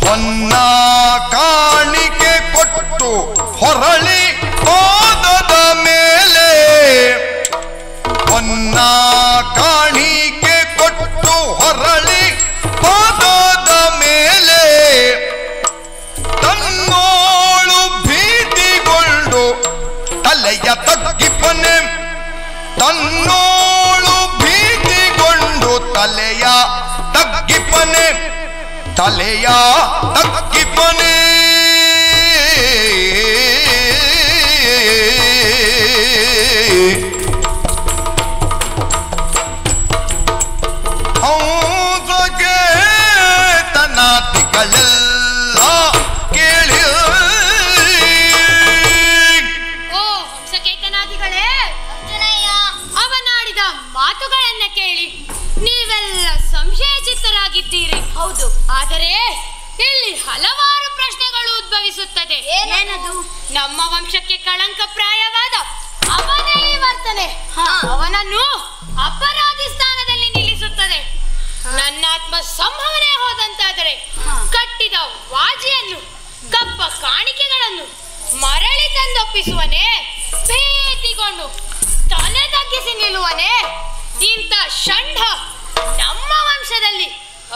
Speaker 1: ಹೊನ್ನ ಕಾಣಿಕೆ ಕೊಟ್ಟು ಹೊರಳಿ ಪಾದದ ಮೇಲೆ ಹೊನ್ನ ಕಾಣಿಕೆ ಕೊಟ್ಟು ಹೊರಳಿ ಪಾದದ ಮೇಲೆ ತನ್ನೋಳು ಭೀತಿಗೊಂಡು ತಲೆಯ ತಗ್ಗಿಪನೆ ತನ್ನೋಳು ಭೀತಿಗೊಂಡು ತಲೆಯ ತಗ್ಗಿಪನೆ ತಲೆಯ ತಗ್ಗಿಪನೆ ಹೌದಗೆ ತನಾದಿಗಳೆಲ್ಲ ಕೇಳಿ
Speaker 7: ಓ ಹಂಸಕೇತನಾದಿಗಳೇ, ಅವನಾಡಿದ ಮಾತುಗಳನ್ನ ಕೇಳಿ ನೀವೆಲ್ಲ ಸಂಶಯಚಿತ್ತರಾಗಿದ್ದೀರಿ.
Speaker 6: ಹೌದು,
Speaker 7: ಆದರೆ ಇಲ್ಲಿ ಹಲವಾರು ಪ್ರಶ್ನೆಗಳು ಉದ್ಭವಿಸುತ್ತದೆ.
Speaker 6: ಏನದು?
Speaker 7: ನಮ್ಮ ವಂಶಕ್ಕೆ ಕಳಂಕಪ್ರಾಯವಾದ ಅವನೇ ಈ ವರ್ತನೆ ಅವನನ್ನು ಅಪರಾಧಿ ಸ್ಥಾನದಲ್ಲಿ ನಿಲ್ಲಿಸುತ್ತದೆ. ನನ್ನಾತ್ಮ ಸಂಭವನೆ ಹೋದಂತಾದರೆ ಕಟ್ಟಿದ ವಾಜಿಯನ್ನು ಕಪ್ಪ ಕಾಣಿಕೆಗಳನ್ನು ಮರಳಿ ತಂದೊಪ್ಪಿಸುವನೇ, ಭೀತಿಗೊಂಡು ತಲೆ ತಗ್ಗಿಸಿ ನಿಲ್ಲುವನೇ. ಇಂಥ ಷಂಢ ನಮ್ಮ ವಂಶದಲ್ಲಿ,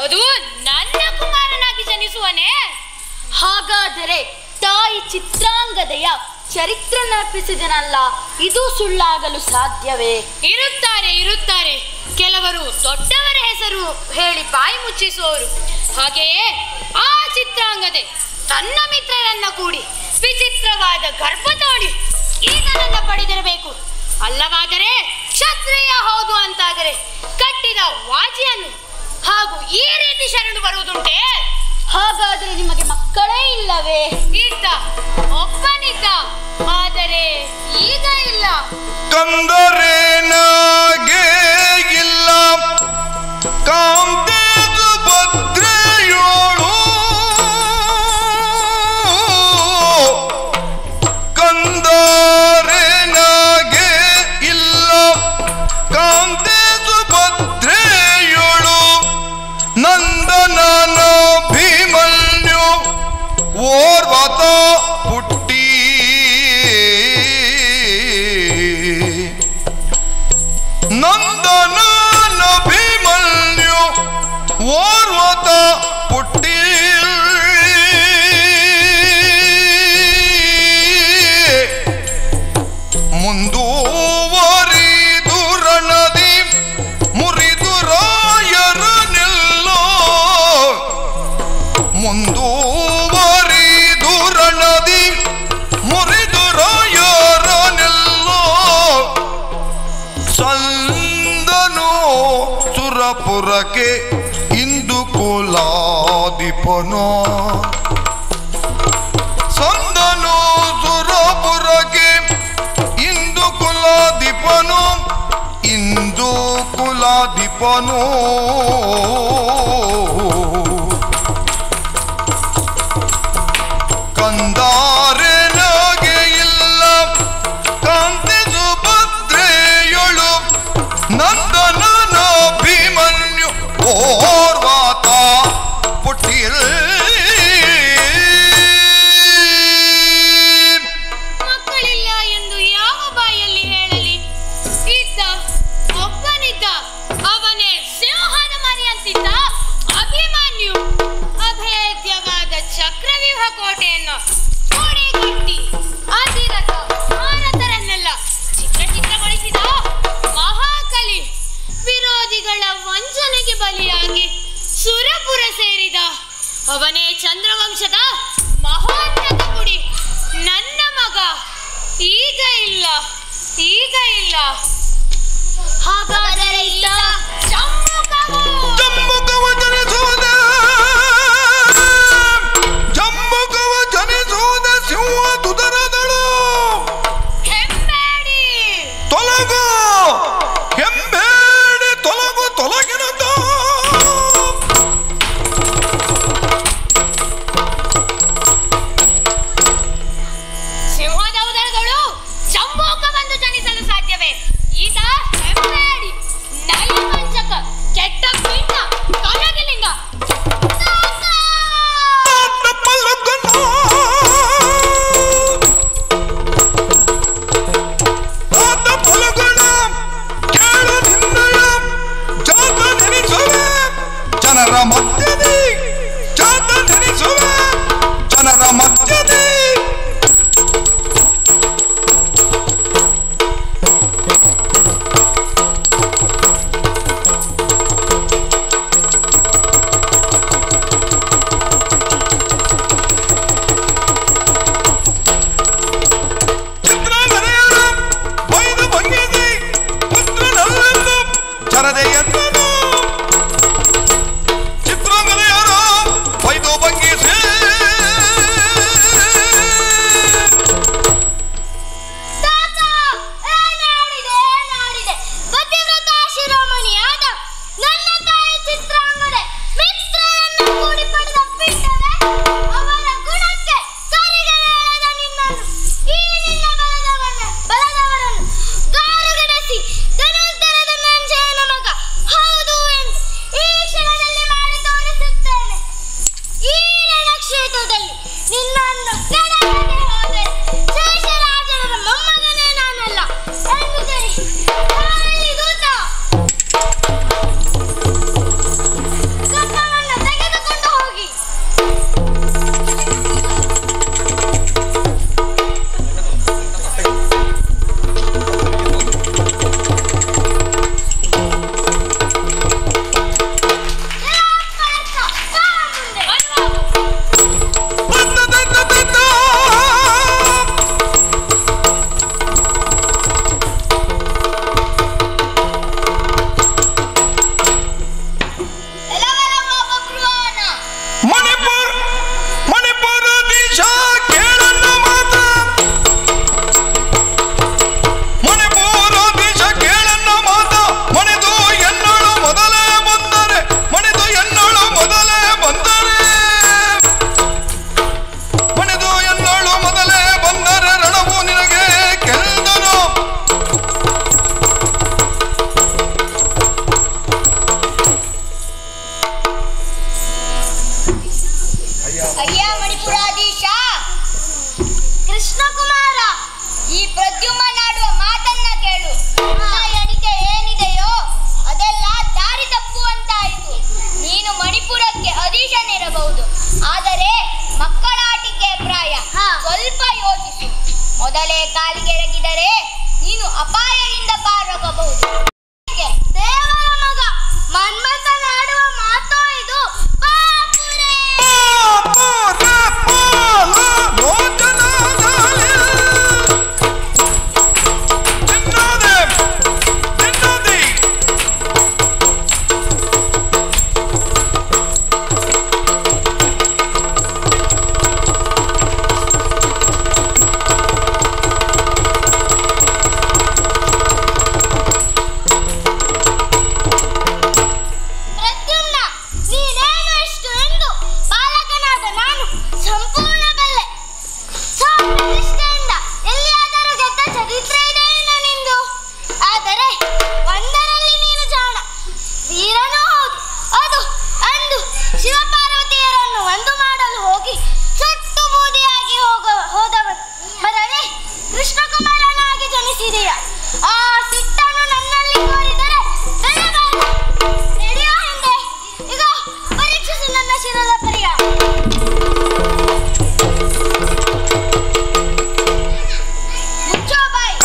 Speaker 7: ಅದು ನನ್ನ ಕುಮಾರನಾಗಿ ಜನಿಸುವನೇ.
Speaker 6: ಹಾಗಾದರೆ ತಾಯಿ ಚಿತ್ರಾಂಗದೆಯ ಚರಿತ್ರೆ ನೆನಪಿಸಿದನಲ್ಲ, ಇದು ಸುಳ್ಳಾಗಲು ಸಾಧ್ಯವೇ?
Speaker 7: ಇರುತ್ತಾರೆ ಕೆಲವರು ದೊಡ್ಡವರ ಹೆಸರು ಹೇಳಿ ಬಾಯಿ ಮುಚ್ಚಿಸುವವರು. ಹಾಗೆಯೇ ಆ ಚಿತ್ರಾಂಗದೆ ತನ್ನ ಮಿತ್ರರನ್ನ ಕೂಡಿ ವಿಚಿತ್ರವಾದ ಗರ್ಭ ತೋಡಿ ಈತನನ್ನ ಪಡೆದಿರಬೇಕು. ಅಲ್ಲವಾದರೆ ಕ್ಷತ್ರಿಯ ಹೌದು ಅಂತಾದರೆ ಕಟ್ಟಿದ ವಾಜಿಯನ್ನು ಹಾಗೂ ಈ ರೀತಿ ಶರಣು ಬರುವುದುಂಟೆ?
Speaker 6: ಹಾಗಾದರೆ ನಿಮಗೆ ಮಕ್ಕಳೇ ಇಲ್ಲವೇ?
Speaker 7: ಇದ್ದ, ಒಬ್ಬನಿದ್ದ, ಆದರೆ ಈಗ ಇಲ್ಲ.
Speaker 1: ಕಂದರೇನಾಗೆ ಇಲ್ಲ ಕಾಂತೇದು ಭದ್ರೆಯೋಳು ಕಂದರೇನಾಗೆ ಇಲ್ಲ ಕಾಂತೇದು ಭದ್ರೆಯೋಳು ನಂದನನ ಭೀಮನ್ಯು ಓರ್ವತ ಪುಟ್ಟಿ ನಂದನನ ಭೀಮನ್ಯು ಓರ್ವತ ಪುಟ್ಟಿ ಮುಂದುವರಿದು ರಣದಿ ಮುರಿದು ರಾಯರನೆಲ್ಲೋ ಮುಂದುವರಿದು ರಣದಿ ಮುರಿದು ರಾಯರನೆಲ್ಲೋ ಸಂದನು ಸುರಪುರಕ್ಕೆ ಇಂದು ಕುಲಾಧಿಪನೋ ಸಂದನು ಸುರಪುರಕ್ಕೆ ಇಂದು ಕುಲಾಧಿಪನು ಇಂದು ಕುಲಾಧಿಪನು ಕಂದಾರೆನಗೆ ಇಲ್ಲ ಕಾಂತಿ ಸುಭದ್ರೆಯಳು ನಂದನನ ಭೀಮನ್ಯು ಓರ್ವಾತ ಪುಟ್ಟಿಲ್
Speaker 7: ಮಕ್ಕಳಿಲ್ಲ ಎಂದು ಯಾವ ಬಾಯಲ್ಲಿ ಹೇಳಲಿ? ಇದ್ದ, ಒಬ್ಬನಿದ್ದ, ಅವನೇ ಸಿಂಹದ ಮರಿಯಂತಿದ್ದ ಅಭಿಮನ್ಯು. ಅಭೇದ್ಯವಾದ ಚಕ್ರವ್ಯೂಹ ಕೋಟೆಯನ್ನು ಕೋಣೆಗಟ್ಟಿ ಅಧಿರಥ ಭಾರತರನ್ನೆಲ್ಲ ಚಿತ್ರಗೊಳಿಸಿದ ಮಹಾಕಲಿ. ವಿರೋಧಿಗಳ ವಂಚನೆಗೆ ಬಲಿಯಾಗಿ ಸುರಪುರ ಸೇರಿದ ಅವನೇ ಚಂದ್ರವಂಶದ ಮಹೋನ್ನತ ಗುಡಿ. ನನ್ನ ಮಗ ಈಗ ಇಲ್ಲ.
Speaker 6: ಹಾಗಾದರೆ ಈತ
Speaker 7: ಜಮ್ಮುಕವು
Speaker 1: ಜಮ್ಮುಕವ ಜನಿಸುವುದ ಸಿಂಹ ದುದರದಳು
Speaker 7: ಹೆಮ್ಮೇಡಿ
Speaker 1: ತೊಲಗು ಹೆಂಬೇಡಿ ತೊಲಗು ತೊಲಗಿನದ
Speaker 5: ಆಯುಧದಲ್ಲಿ ನಿನ್ನನ್ನು ಕೆಡವದೆ ಹೋದರೆ ಶೇಷರಾಜನ ಮೊಮ್ಮಗನೇ ನಾನಲ್ಲ ಎಂದು ಸರಿ. ಅಲ್ಲಿ ದೂತ ಕಪ್ಪವನ್ನು ತೆಗೆದುಕೊಂಡು ಹೋಗಿ.
Speaker 6: ಅಯ್ಯ ಮಣಿಪುರಾಧೀಶ ಕೃಷ್ಣಕುಮಾರ, ಈ ಪ್ರದ್ಯುಮ್ನಾಡುವ ಮಾತನ್ನ ಕೇಳು. ಎಣಿಕೆ ಏನಿದೆಯೋ ಅದೆಲ್ಲ ದಾರಿ ತಪ್ಪುವಂತಾಯಿತು. ನೀನು ಮಣಿಪುರಕ್ಕೆ ಅಧೀಶನಿರಬಹುದು, ಆದರೆ ಮಕ್ಕಳಾಟಿಕೆ ಪ್ರಾಯ. ಸ್ವಲ್ಪ ಯೋಚಿಸು. ಮೊದಲೇ ಕಾಲಿಗೆರಗಿದರೆ ನೀನು ಅಪಾಯದಿಂದ ಪಾರಾಗಬಹುದು.
Speaker 5: ದೇವರ ಮಗ ಮನ್ಮಥನಾಡುವ ಮಾತೋ ಇದು. ಶಿವಪಾರ್ವತಿಯರನ್ನು ಒಂದು ಮಾಡಲು ಹೋಗಿ ಸುಟ್ಟು ಬೂದಿಯಾಗಿ ಹೋದವನು ಮರಳಿ ಕೃಷ್ಣಕುಮಾರನಾಗಿ ಜನಿಸಿದೆಯ. ಆ ಸಿಟ್ಟನ್ನು ನನ್ನಲ್ಲಿ ಕೋರಿದರೆ ನಡೆಯೋ ಹಿಂದೆ ಈಗ ಪರೀಕ್ಷಿಸಿ ನನ್ನ ಶಿರದ ಪರಿಯ. ಮುಚ್ಚೋ ಬಾಯಿ.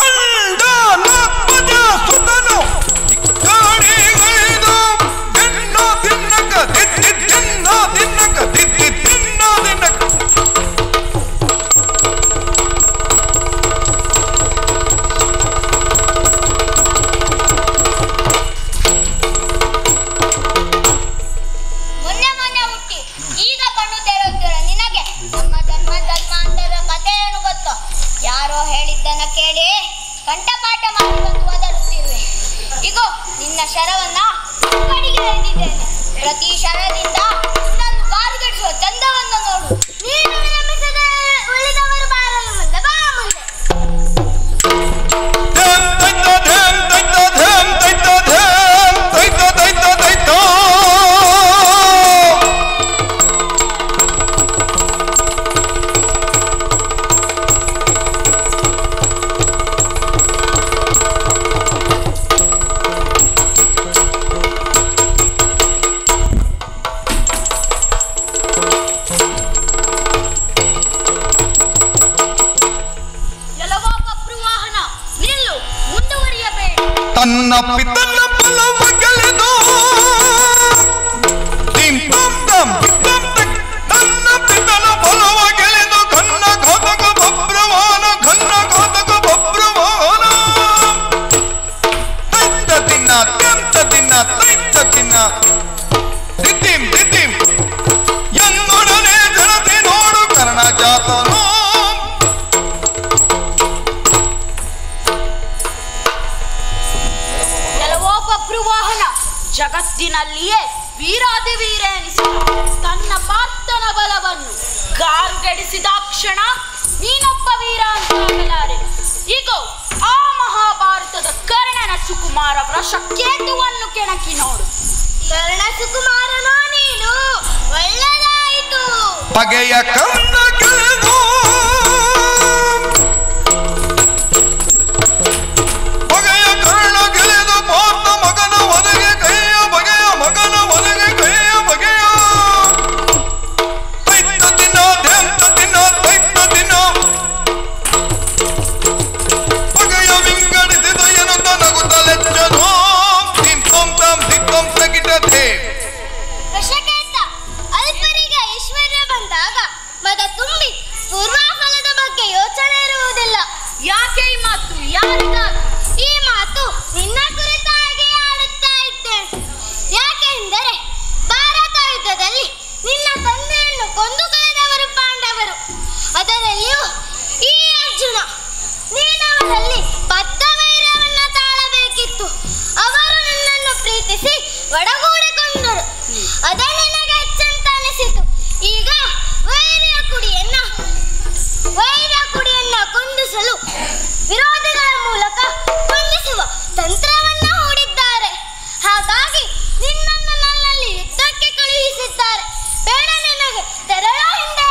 Speaker 6: ಯಾರೋ ಹೇಳಿದ್ದನ್ನ ಕೇಳಿ ಕಂಠಪಾಠ ಮಾಡಿ ಬಂದು ಒದರುತ್ತಿರುವೆ. ಇಗೋ ನಿನ್ನ ಶರವನ್ನ ಕಡೆಗೆ ಎಳೆದಿದ್ದೇನೆ. ಪ್ರತಿ ಶರದಿಂದ ನನ್ನನ್ನು ಗಾರುಗಡಿಸುವ ಚಂದವನ್ನು ನೋಡು.
Speaker 5: ನೀನು ವಿರಮಿಸದೆ ಉಳಿದವರು ಬಾರಲು ಮುಂದೆ ಬಾ ಮುಂದೆ.
Speaker 1: ತನ್ನ ಪಿತನ ಬಲವ ಗೆಳೆದು ತನ್ನ ಪಿತನ ಬಲವ ಗೆಳೆದು ಘನ್ನ ಘಾತಕ ಬಬ್ರವಾನ ಘನ್ನ ಘಾತಕ ಬಬ್ರವಾನ ತೈತ ದಿನ ತೆಂತ ದಿನ ತೈತ ದಿನ ದಿದ್ದಿಂ ದಿದ್ದಿಂ ಎನ್ನೊಡನೆ ಜನತೆ ನೋಡು ಕರ್ಣ ಜಾತನೋ.
Speaker 6: ಜಗತ್ತಿನಲ್ಲಿಯೇ ವೀರಾದಿವೀರ ಎನಿಸಿದ ತನ್ನ ಪಾರ್ಥನ ಬಲವನ್ನು ಗಾರುಗೆಡಿಸಿದಾಕ್ಷಣ ನೀನೊಬ್ಬ ವೀರ ಅಂತಾಗಲಾರೆ. ಈಗೋ ಆ ಮಹಾಭಾರತದ ಕರ್ಣನ ಸುಕುಮಾರ ವೃಷಕೇತುವನ್ನು ಕೆಣಕಿ ನೋಡು.
Speaker 5: ಕರ್ಣ ಸುಕುಮಾರನೋ ನೀನು, ಒಳ್ಳೆದಾಯಿತು.
Speaker 1: ಪಗೆಯ ಕರ್ಣ ಗೆಳೆದು ಪಗೆಯ ಕರ್ಣ ಗೆಳೆದು ಪಾರ್ಥ ಮಗನ ಒದಗೆ ಕೈಯ ಬಗೆಯ ಮಗನ ಒದಗೆ ಕೈಯ ಬಗೆಯ ತೈತ ದಿನ ದೇಂತ ದಿನ ತೈತ ದಿನ ಪಗೆಯ ವಿಂಗಡಿಸಿದು ಎನ್ನುತ್ತ ನಗುತ್ತಲೆಚ್ಚನು ಧಿಂ ತಂ ಧಿಂ ಸಗಿಟದೆ
Speaker 5: ಕೃಷಕೇತ ಅಲ್ಪರಿಗೆ ಐಶ್ವರ್ಯ ಬಂದಾಗ ಮದ ತುಂಬಿ ಪೂರ್ವಾಫಲದ ಬಗ್ಗೆ ಯೋಚನೆ ಇರುವುದಿಲ್ಲ.
Speaker 7: ಯಾಕೆ ಈ ಮಾತು? ಯಾರಿಗಾಗಿ?
Speaker 5: ಈ ಮಾತು ನಿನ್ನ ಕುರಿತಾಗಿ ಆಡುತ್ತಾ ಇದ್ದೇನೆ. ಯಾಕೆಂದರೆ ಭಾರತ ಯುದ್ಧದಲ್ಲಿ ನಿನ್ನ ತಂದೆಯನ್ನು ಕೊಂದು ಕಳೆದವರು ಪಾಂಡವರು, ಅದರಲ್ಲಿಯೂ ಈ ಅರ್ಜುನ. ನೀನವರಲ್ಲಿ ಬದ್ಧ ವೈರವನ್ನ ತಾಳಬೇಕಿತ್ತು. ಅವರು ನಿನ್ನನ್ನು ಪ್ರೀತಿಸಿ ಒಡಗೂಡಿಕೊಂಡರು. ಅದೇ ನಿನಗೆ ಹೆಚ್ಚಂತ ಅನಿಸಿತು. ಈಗ ವೈರ್ಯ ಕುಡಿಯನ್ನ ಕೊಂದಿಸಲು ವಿರೋಧಿಗಳ ಮೂಲಕ ಕೊಂದಿಸುವ ತಂತ್ರವನ್ನ ಹೂಡಿದ್ದಾರೆ. ಹಾಗಾಗಿ ನಿನ್ನನ್ನು ನನ್ನಲ್ಲಿ ಯುದ್ಧಕ್ಕೆ ಕಳುಹಿಸಿದ್ದಾರೆ. ಬೇಡ ನಿನಗೆ, ತೆರಳೋ ಹಿಂದೆ.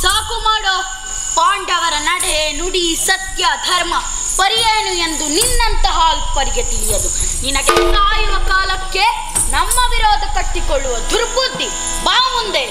Speaker 7: ಸಾಕು ಮಾಡೋ. ಪಾಂಡವರ ನಡೆ ನುಡಿ ಸತ್ಯ ಧರ್ಮ ಪರಿಯೇನು ಎಂದು ನಿನ್ನಂತಹ ಅಲ್ಪರಿಗೆ ತಿಳಿಯದು. ನಿನಗೆ ಸಾಯುವ ಕಾಲಕ್ಕೆ ನಮ್ಮ ವಿರೋಧ ಕಟ್ಟಿಕೊಳ್ಳುವ ದುರ್ಬುದ್ಧಿ. ಬಾ ಮುಂದೆ.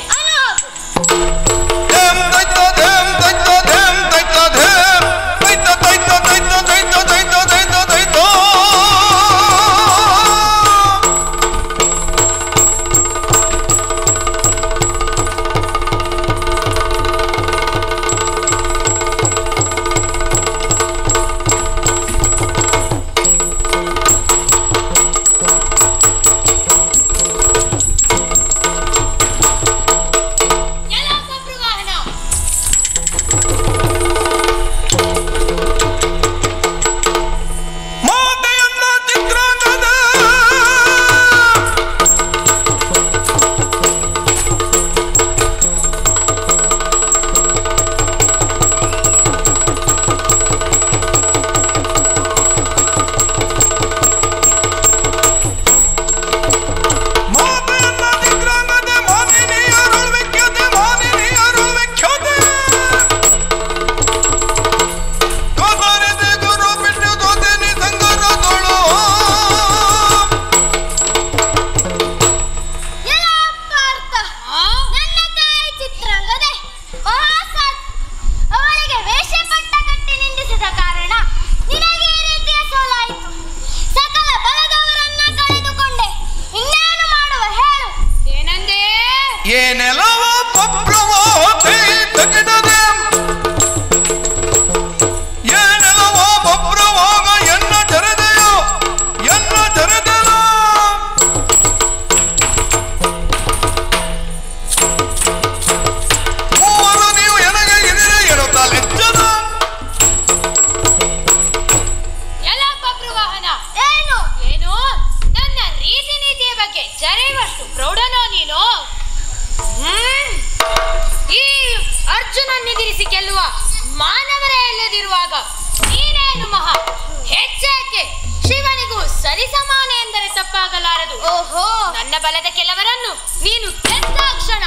Speaker 7: ನನ್ನ ಬಲದ ಕೆಲವರನ್ನು ನೀನು ಗೆದ್ದಾಕ್ಷಣ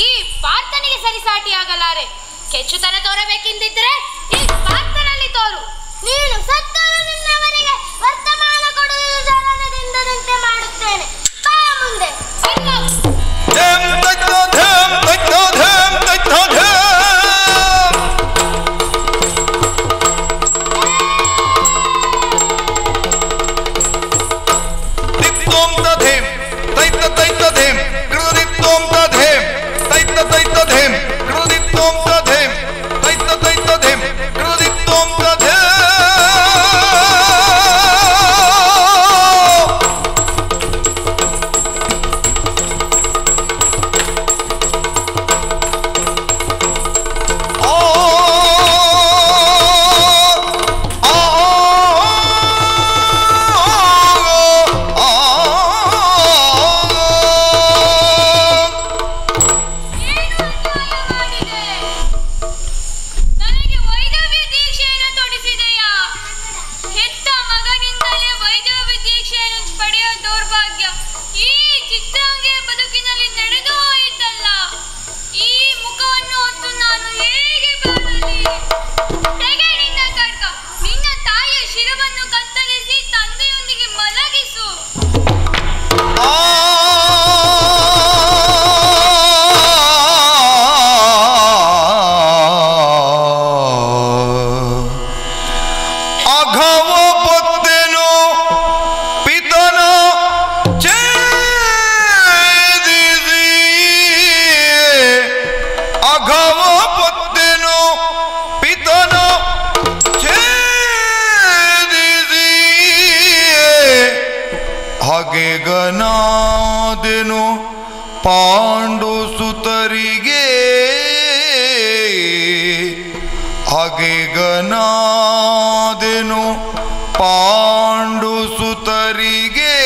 Speaker 7: ಈ ಪಾರ್ಥನಿಗೆ ಸರಿಸಾಟಿಯಾಗಲಾರೆ. ಕೆಚ್ಚುತನ ತೋರಬೇಕೆಂದಿದ್ರೆ ಈ ಪಾರ್ಥನಲ್ಲಿ ತೋರು.
Speaker 5: ನೀನು ಸತ್ತವರು ನಿನ್ನವರಿಗೆ ವರ್ತಮಾನ ಕೊಡುವುದು ಜರಣದಿಂದದಂತೆ ಮಾಡುತ್ತೇನೆ. ಬಾ ಮುಂದೆ.
Speaker 1: ಅಘವ ಪೊತ್ತೆನು ಪಿತನ ಛೇದಿಸಿ ಹಾಗೆ ಗನಾದೆನು ಪಾಂಡು ಸುತರಿಗೆ ಹಾಗೆ ಗನಾದೆನು ಪಾಂಡು ಸುತರಿಗೆ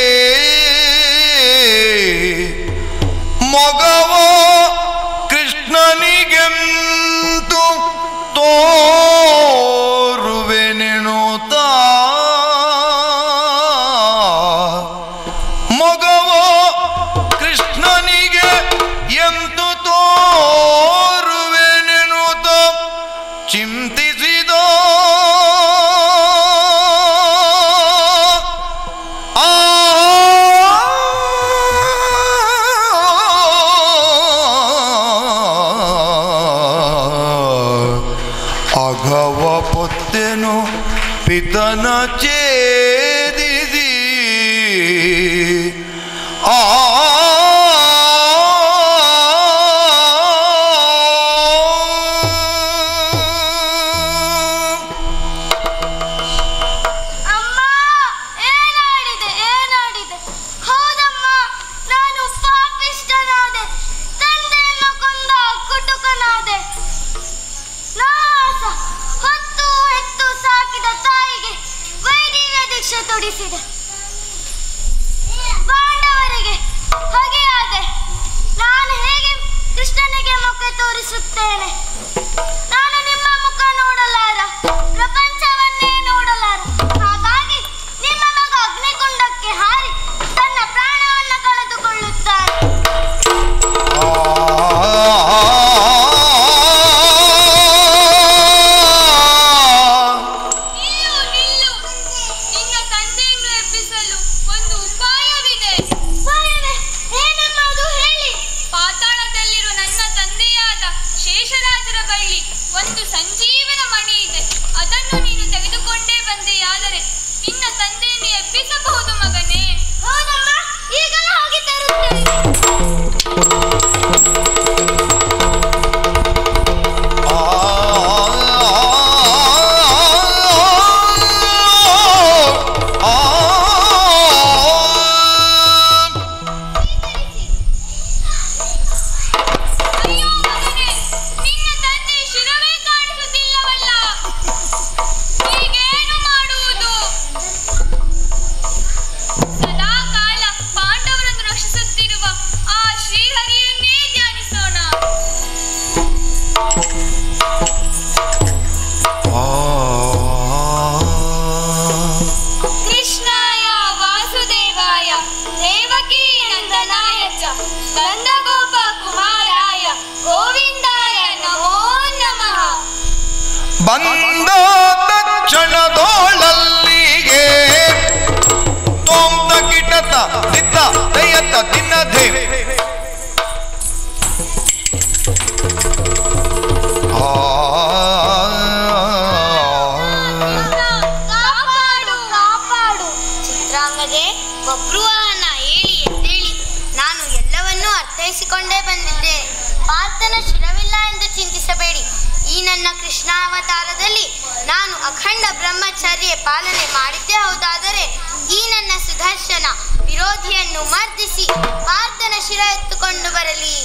Speaker 1: ಮಗವ ಕೃಷ್ಣನಿಗೆಂತು ತೋರುವೆನೆನುತ್ತ ಮಗವ ಕೃಷ್ಣನಿಗೆ ಎಂತು ತೋರುವೆನೆನುತ್ತ ಚಿಂತಿಸಿದ ಅಘವ ಪೊತ್ತೆನು ಪಿತನ ಛೇದಿಸಿ
Speaker 5: ತೊಡಿಸಿದೆ ಪಾಂಡವರಿಗೆ ಹಾಗೆಯಾದೆ. ನಾನು ಹೇಗೆ ಕೃಷ್ಣನಿಗೆ ಮುಖ ತೋರಿಸುತ್ತೇನೆ? ನಾನು ನಿಮ್ಮ ಮುಖ ನೋಡಲಾರ, ಪ್ರಪಂಚವನ್ನೇ ನೋಡಲಾರ. ಹಾಗಾಗಿ ನಿಮ್ಮ ಮಗ ಅಗ್ನಿಕುಂಡಕ್ಕೆ ಹಾರಿ ತನ್ನ ಪ್ರಾಣವನ್ನು ಕಳೆದುಕೊಳ್ಳುತ್ತಾನೆ.
Speaker 4: ಒಂದು ಸಂಜೀವನ ಮಣಿ ಇದೆ, ಅದನ್ನು ನೀನು ತೆಗೆದುಕೊಂಡೇ ಬಂದೆಯಾದರೆ ನಿನ್ನ ತಂದೆಯನ್ನು ಎಬ್ಬಿಸಬಹುದು ಮಗನೇ.
Speaker 5: ಹೌದಮ್ಮ, ಈಗಲೇ ಹೋಗಿ ತರುತ್ತೇನೆ.
Speaker 4: ಕೃಷ್ಣಾಯ ವಾಸುದೇವಾಯ ದೇವಕೀ ನಂದನಾಯ ಚ ನಂದಗೋಪ ಕುಮಾರಾಯ ಗೋವಿಂದಾಯ ನಮೋ ನಮಃ.
Speaker 1: ಬಂದ ತಕ್ಷಣದೋಳಲ್ಲಿಗೆ ತೋಂತ ಕಿಟತ ದಿತ್ತ ದಯತ ದಿನಧೆ
Speaker 5: ಕಾಪಾಡು ಕಾಪಾಡು. ಚಿತ್ರಾಂಗದೆ, ಬಬ್ರುವಾಹನ ಹೇಳಿ ಎದ್ದೇಳಿ. ನಾನು ಎಲ್ಲವನ್ನೂ ಅರ್ಥೈಸಿಕೊಂಡೇ ಬಂದಿದ್ದೇನೆ. ಪಾರ್ಥನ ಶಿರವಿಲ್ಲ ಎಂದು ಚಿಂತಿಸಬೇಡಿ. ಈ ನನ್ನ ಕೃಷ್ಣಾವತಾರದಲ್ಲಿ ನಾನು ಅಖಂಡ ಬ್ರಹ್ಮಚರ್ಯ ಪಾಲನೆ ಮಾಡಿದ್ದೇ ಹೌದಾದರೆ ಈ ನನ್ನ ಸುದರ್ಶನ ವಿರೋಧಿಯನ್ನು ಮರ್ದಿಸಿ ಪಾರ್ಥನ ಶಿರ ಎತ್ತುಕೊಂಡು ಬರಲಿ.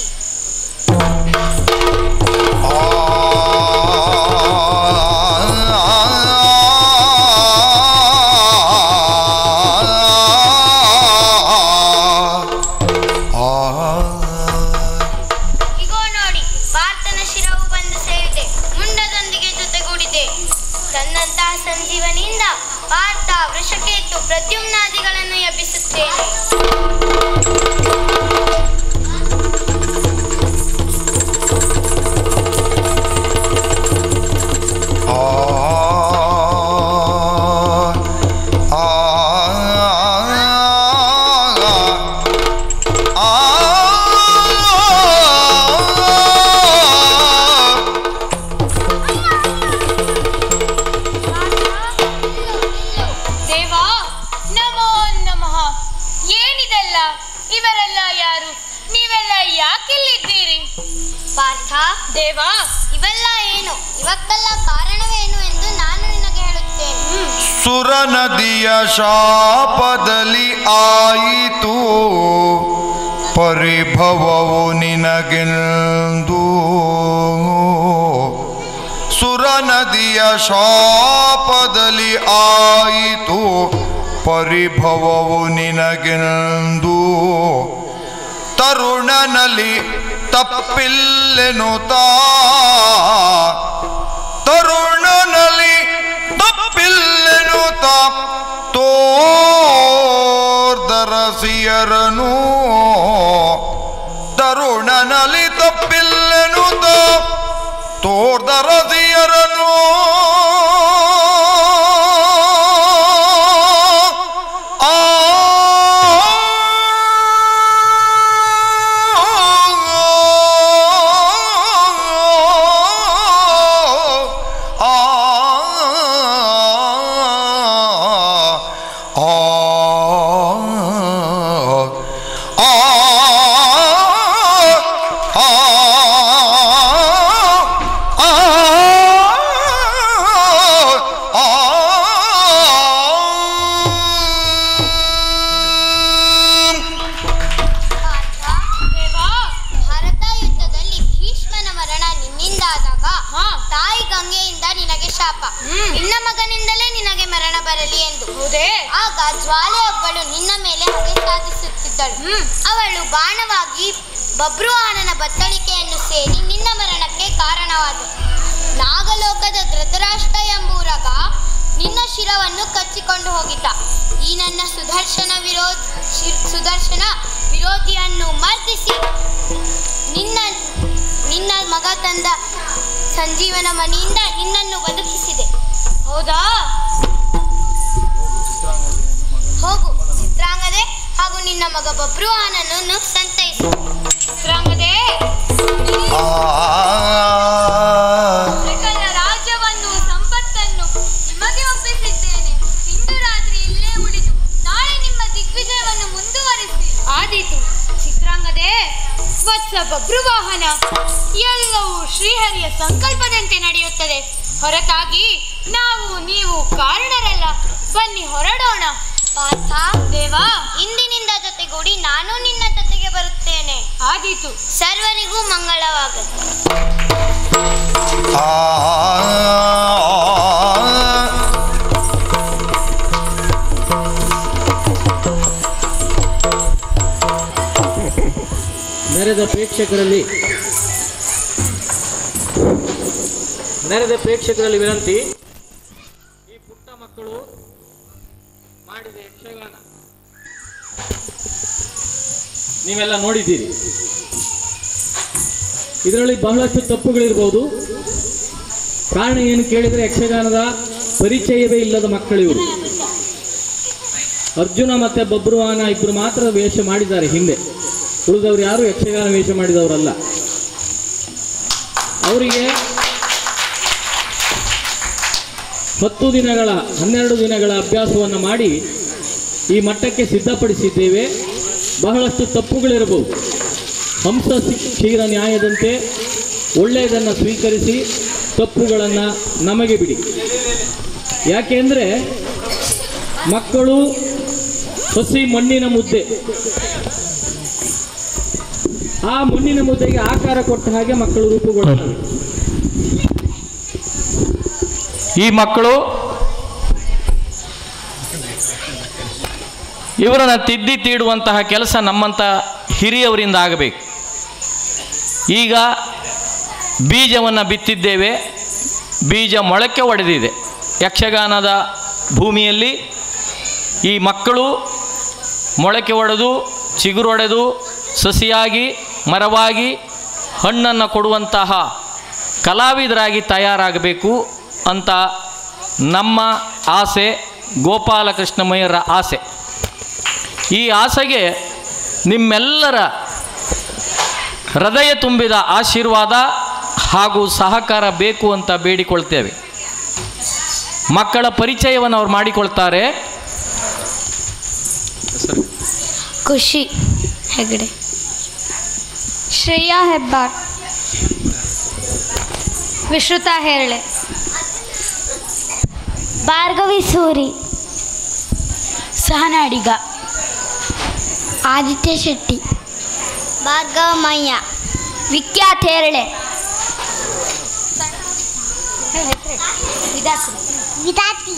Speaker 5: ಇಗೋ ನೋಡಿ, ಪಾರ್ಥನ ಶಿರವು ಬಂದು ಸೇರಿದೆ, ಮುಂಡದೊಂದಿಗೆ ಜೊತೆಗೂಡಿದೆ. ತನ್ನಂತಹ ಸಂಜೀವನಿಯಿಂದ ಪಾರ್ಥ, ವೃಷಕೇತು, ಪ್ರದ್ಯುಮ್ನಾದಿಗಳನ್ನು ಎಬ್ಬಿಸುತ್ತೇನೆ.
Speaker 4: ದೇವಾ ನಮೋ ನಮಃ. ಏನಿದೆಲ್ಲ? ಇವರೆಲ್ಲ ದೇವ,
Speaker 6: ಇವೆಲ್ಲ ಏನು, ಇವಕ್ಕೆಲ್ಲ ಕಾರಣವೇನು ಎಂದು ನಾನು ನಿನಗೆ ಹೇಳುತ್ತೇನೆ.
Speaker 1: ಸುರ ನದಿಯ ಶಾಪದಲ್ಲಿ ಆಯಿತು ಪರಿಭವವು ನಿನಗೆಂದು. ಸುರ ನದಿಯ ಶಾಪದಲ್ಲಿ ಆಯಿತು ಪರಿಭವವು ನಿನಗೆಂದು. ತರುಣನಲ್ಲಿ ತಪ್ಪಿಲ್ಲೆನುತ್ತಾ, ತರುಣನಲ್ಲಿ ತಪ್ಪಿಲ್ಲೆನುತ್ತಾ ತೋರ್ದರಸಿಯರನು. ತರುಣನಲ್ಲಿ ತಪ್ಪಿಲ್ಲೆನುತ್ತಾ ತೋರ್ದರಸಿಯರನು.
Speaker 6: ನಿನ್ನ ಮಗನಿಂದಲೇ ನಿನಗೆ ಮರಣ ಬರಲಿ ಎಂದು. ಆಗ ಜ್ವಾಲೆಯೊಬ್ಬಳು ನಿನ್ನ ಮೇಲೆ ಹಗೆ ಸಾಧಿಸುತ್ತಿದ್ದಳು. ಅವಳು ಬಾಣವಾಗಿ ಬಬ್ರುವಾಹನನ ಬತ್ತಳಿಕೆಯನ್ನು ಸೇರಿ ನಿನ್ನ ಮರಣಕ್ಕೆ ಕಾರಣವಾದಳು. ನಾಗಲೋಕದ ಧೃತರಾಷ್ಟ್ರ ಎಂಬೂರಗ ನಿನ್ನ ಶಿರವನ್ನು ಕಚ್ಚಿಕೊಂಡು ಹೋಗಿದ್ದ. ಈ ನನ್ನ ಸುದರ್ಶನ ವಿರೋಧಿಯನ್ನು ಮರ್ದಿಸಿ ನಿನ್ನ ಮಗ ತಂದ ಸಂಜೀವನ ಮಣಿಯಿಂದ ನಿನ್ನನ್ನು ಬದುಕಿಸಿದೆ. ಹೌದಾ? ಹೋಗು ಚಿತ್ರಾಂಗದೆ, ಹಾಗೂ ನಿನ್ನ ಮಗ ಬಬ್ರುವಾಹನನನ್ನು ಸಂತೈಸು. ಚಿತ್ರಾಂಗದೆ,
Speaker 4: ಸಕಲ ರಾಜ್ಯವನ್ನು ಸಂಪತ್ತನ್ನು ನಿಮಗೆ ಒಪ್ಪಿಸಿದ್ದೇನೆ. ಇಂದು ರಾತ್ರಿ ಇಲ್ಲೇ ಉಳಿದು ನಾಳೆ ನಿಮ್ಮ ದಿಗ್ವಿಜಯವನ್ನು ಮುಂದುವರಿಸಿ.
Speaker 7: ಆದೀತು ಚಿತ್ರಾಂಗದೆ. ವತ್ಸ ಬಬ್ರುವಾಹನ, ಎಲ್ಲವೂ ಶ್ರೀಹರಿಯ ಸಂಕಲ್ಪದಂತೆ ನಡೆಯುತ್ತದೆ. ಹೊರತಾಗಿ ನೀವು ಕಾರಣರಲ್ಲ. ಬನ್ನಿ ಹೊರಡೋಣ.
Speaker 6: ಪಾರ್ಥ,
Speaker 7: ದೇವ,
Speaker 6: ಇಂದಿನಿಂದ ಜೊತೆಗೂಡಿ ನಾನು ನಿನ್ನ ಜೊತೆಗೆ ಬರುತ್ತೇನೆ.
Speaker 7: ಆದೀತು.
Speaker 6: ಸರ್ವರಿಗೂ ಮಂಗಳವಾಗಲಿ.
Speaker 8: ನೆರೆದ ಪ್ರೇಕ್ಷಕರಲ್ಲಿ ವಿನಂತಿ. ಈ ಪುಟ್ಟ ಮಕ್ಕಳು ಮಾಡಿದ ಯಕ್ಷಗಾನ ನೀವೆಲ್ಲ ನೋಡಿದ್ದೀರಿ. ಇದರಲ್ಲಿ ಬಹಳಷ್ಟು ತಪ್ಪುಗಳಿರ್ಬೋದು. ಕಾರಣ ಏನು ಕೇಳಿದರೆ, ಯಕ್ಷಗಾನದ ಪರಿಚಯವೇ ಇಲ್ಲದ ಮಕ್ಕಳಿವರು. ಅರ್ಜುನ ಮತ್ತೆ ಬಬ್ರುವಾಹನ ಇಬ್ಬರು ಮಾತ್ರ ವೇಷ ಮಾಡಿದ್ದಾರೆ ಹಿಂದೆ. ಉಳಿದವರು ಯಾರು ಯಕ್ಷಗಾನ ವೇಷ ಮಾಡಿದವರಲ್ಲ. ಅವರಿಗೆ 12 ದಿನಗಳ ಅಭ್ಯಾಸವನ್ನು ಮಾಡಿ ಈ ಮಟ್ಟಕ್ಕೆ ಸಿದ್ಧಪಡಿಸಿದ್ದೇವೆ. ಬಹಳಷ್ಟು ತಪ್ಪುಗಳಿರಬಹುದು. ಹಂಸ ಕ್ಷೀರ ನ್ಯಾಯದಂತೆ ಒಳ್ಳೆಯದನ್ನು ಸ್ವೀಕರಿಸಿ ತಪ್ಪುಗಳನ್ನು ನಮಗೆ ಬಿಡಿ. ಯಾಕೆಂದರೆ ಮಕ್ಕಳು ಹಸಿ ಮಣ್ಣಿನ ಮುದ್ದೆ. ಆ ಮಣ್ಣಿನ ಮುದ್ದೆಗೆ ಆಕಾರ ಕೊಟ್ಟ ಹಾಗೆ ಮಕ್ಕಳು ರೂಪುಗೊಳ್ಳುತ್ತವೆ. ಈ ಮಕ್ಕಳು ಇವರನ್ನು ತಿದ್ದಿ ತೀಡುವಂತಹ ಕೆಲಸ ನಮ್ಮಂಥ ಹಿರಿಯವರಿಂದ ಆಗಬೇಕು. ಈಗ ಬೀಜವನ್ನು ಬಿತ್ತಿದ್ದೇವೆ, ಬೀಜ ಮೊಳಕೆ ಒಡೆದಿದೆ. ಯಕ್ಷಗಾನದ ಭೂಮಿಯಲ್ಲಿ ಈ ಮಕ್ಕಳು ಮೊಳಕೆ ಒಡೆದು ಚಿಗುರೊಡೆದು ಸಸಿಯಾಗಿ ಮರವಾಗಿ ಹಣ್ಣನ್ನು ಕೊಡುವಂತಹ ಕಲಾವಿದರಾಗಿ ತಯಾರಾಗಬೇಕು ಅಂತ ನಮ್ಮ ಆಸೆ, ಗೋಪಾಲಕೃಷ್ಣಮಯ್ಯರ ಆಸೆ. ಈ ಆಸೆಗೆ ನಿಮ್ಮೆಲ್ಲರ ಹೃದಯ ತುಂಬಿದ ಆಶೀರ್ವಾದ ಹಾಗೂ ಸಹಕಾರ ಬೇಕು ಅಂತ ಬೇಡಿಕೊಳ್ತೇವೆ. ಮಕ್ಕಳ ಪರಿಚಯವನ್ನು ಅವ್ರು ಮಾಡಿಕೊಳ್ತಾರೆ.
Speaker 9: ಖುಷಿ ಹೆಗಡೆ, ಶ್ರೇಯಾ ಹೆಬ್ಬಾರ್,
Speaker 2: ವಿಶ್ರುತ ಹೇರಳೆ,
Speaker 5: ಭಾರ್ಗವಿ ಸೂರಿ,
Speaker 7: ಸಹನಾಡಿಗ,
Speaker 5: ಆದಿತ್ಯ ಶೆಟ್ಟಿ, ಭಾರ್ಗವ ಮಯ್ಯ,
Speaker 6: ವಿಖ್ಯಾತ ಹೇರಳೆ,
Speaker 5: ವಿದಾತಿ.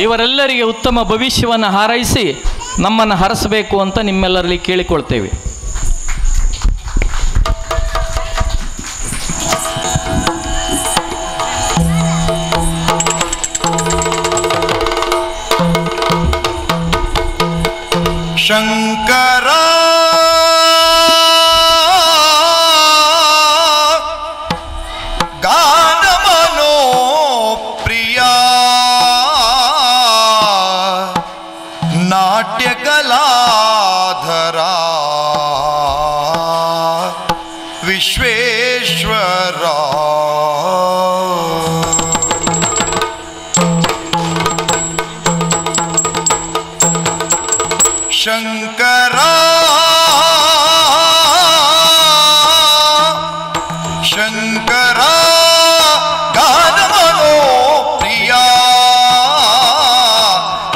Speaker 8: ಇವರೆಲ್ಲರಿಗೆ ಉತ್ತಮ ಭವಿಷ್ಯವನ್ನು ಹಾರೈಸಿ ನಮ್ಮನ್ನು ಹರಸಬೇಕು ಅಂತ ನಿಮ್ಮೆಲ್ಲರಲ್ಲಿ ಕೇಳಿಕೊಳ್ತೇವೆ.
Speaker 1: ಶಂಕರ ಗಾನಮನೋ ಪ್ರಿಯ ನಾಟ್ಯ ಕಲಾಧರ ವಿಶ್ವೇಶ್ವರ ಶಂಕರ ಶಂಕರ ಗಾನಮನೋ ಪ್ರಿಯ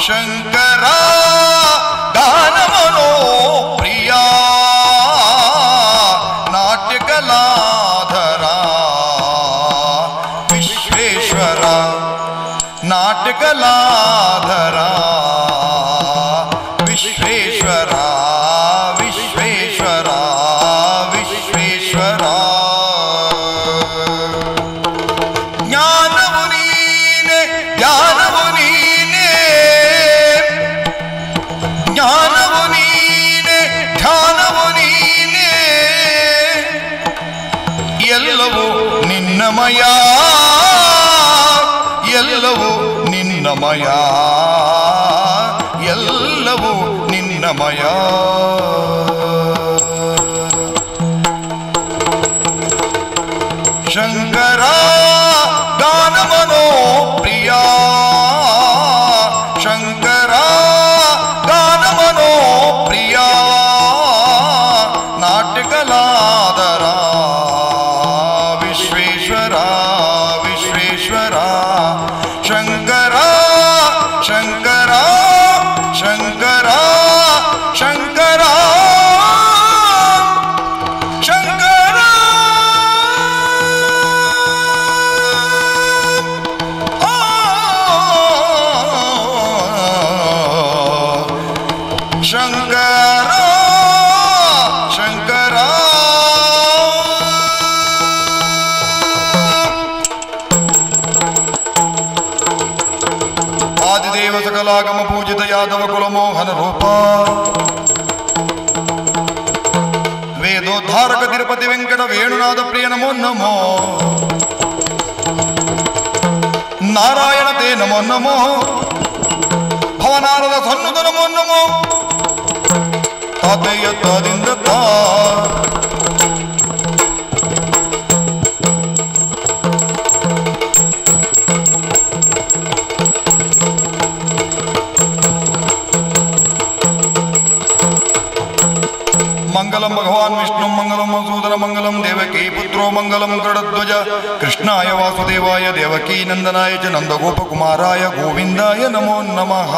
Speaker 1: ಶಂಕರ ಗಾನಮನೋ ಪ್ರಿಯ ನಾಟ್ಯ ಕಲಾಧರ ವಿಶ್ವೇಶ್ವರ ನಾಟ್ಯ ಕಲಾಧರ ವಿಶ್ವೇಶ್ವರ ವಿಶ್ವೇಶ್ವರ ವಿಶ್ವೇಶ್ವರ ಜ್ಞಾನವು ನೀನೆ ಜ್ಞಾನವು ನೀನೆ ಜ್ಞಾನವು ನೀನೆ ಧ್ಯಾನವು ನೀನೆ ಎಲ್ಲವೂ ನಿನ್ನಮಯ ಎಲ್ಲವೂ ನಿನ್ನಮಯ ಎಲ್ಲವೂ ನಿನ್ನಮಯ ಶಂಕರ ಗಾನಮನೋ ಪ್ರಿಯ ಶಂಕರ ಗಾನಮನೋ ಪ್ರಿಯ ನಾಟ್ಯ ಕಲಾಧರ ವಿಶ್ವೇಶ್ವರ ವಿಶ್ವೇಶ್ವರ ಶಂಕರ ಶಂಕರ ಶಂಕರ ಶಂಕರ ಶಂಕರ ಶಂಕರ ಶಂಕರ ಆದಿದೇವ ಸಕಲಾಗಮ ಪೂಜಿತ ಯಾದವ ಕುಲಮೋಹನ ರೂಪ ವೇದೋದ್ಧಾರಕ ತಿರುಪತಿ ವೆಂಕಟ ವೇಣುನಾಥ ಪ್ರಿಯ ನಮೋ ನಮೋ ನಾರಾಯಣ ತೇ ನಮೋ ನಮೋ ಭವನಾರದ ಸನ್ನುತ ನಮೋ ನಮೋ ತಾತಯ್ಯ ತಾದಿಂದ ತಾ ಮಂಗಲಂ ಭಗವಾನ್ ವಿಷ್ಣು ಮಂಗಲಂ ಮಧುಸೂದನ ಮಂಗಲಂ ದೇವಕೀ ಪುತ್ರೋ ಮಂಗಲಂ ಗರುಡಧ್ವಜ ಕೃಷ್ಣಾಯ ವಾಸುದೇವಾಯ ದೇವಕೀ ನಂದನಾಯ ಚ ನಂದಗೋಪಕುಮಾರಾಯ ಗೋವಿಂದಾಯ ನಮೋ ನಮಃ.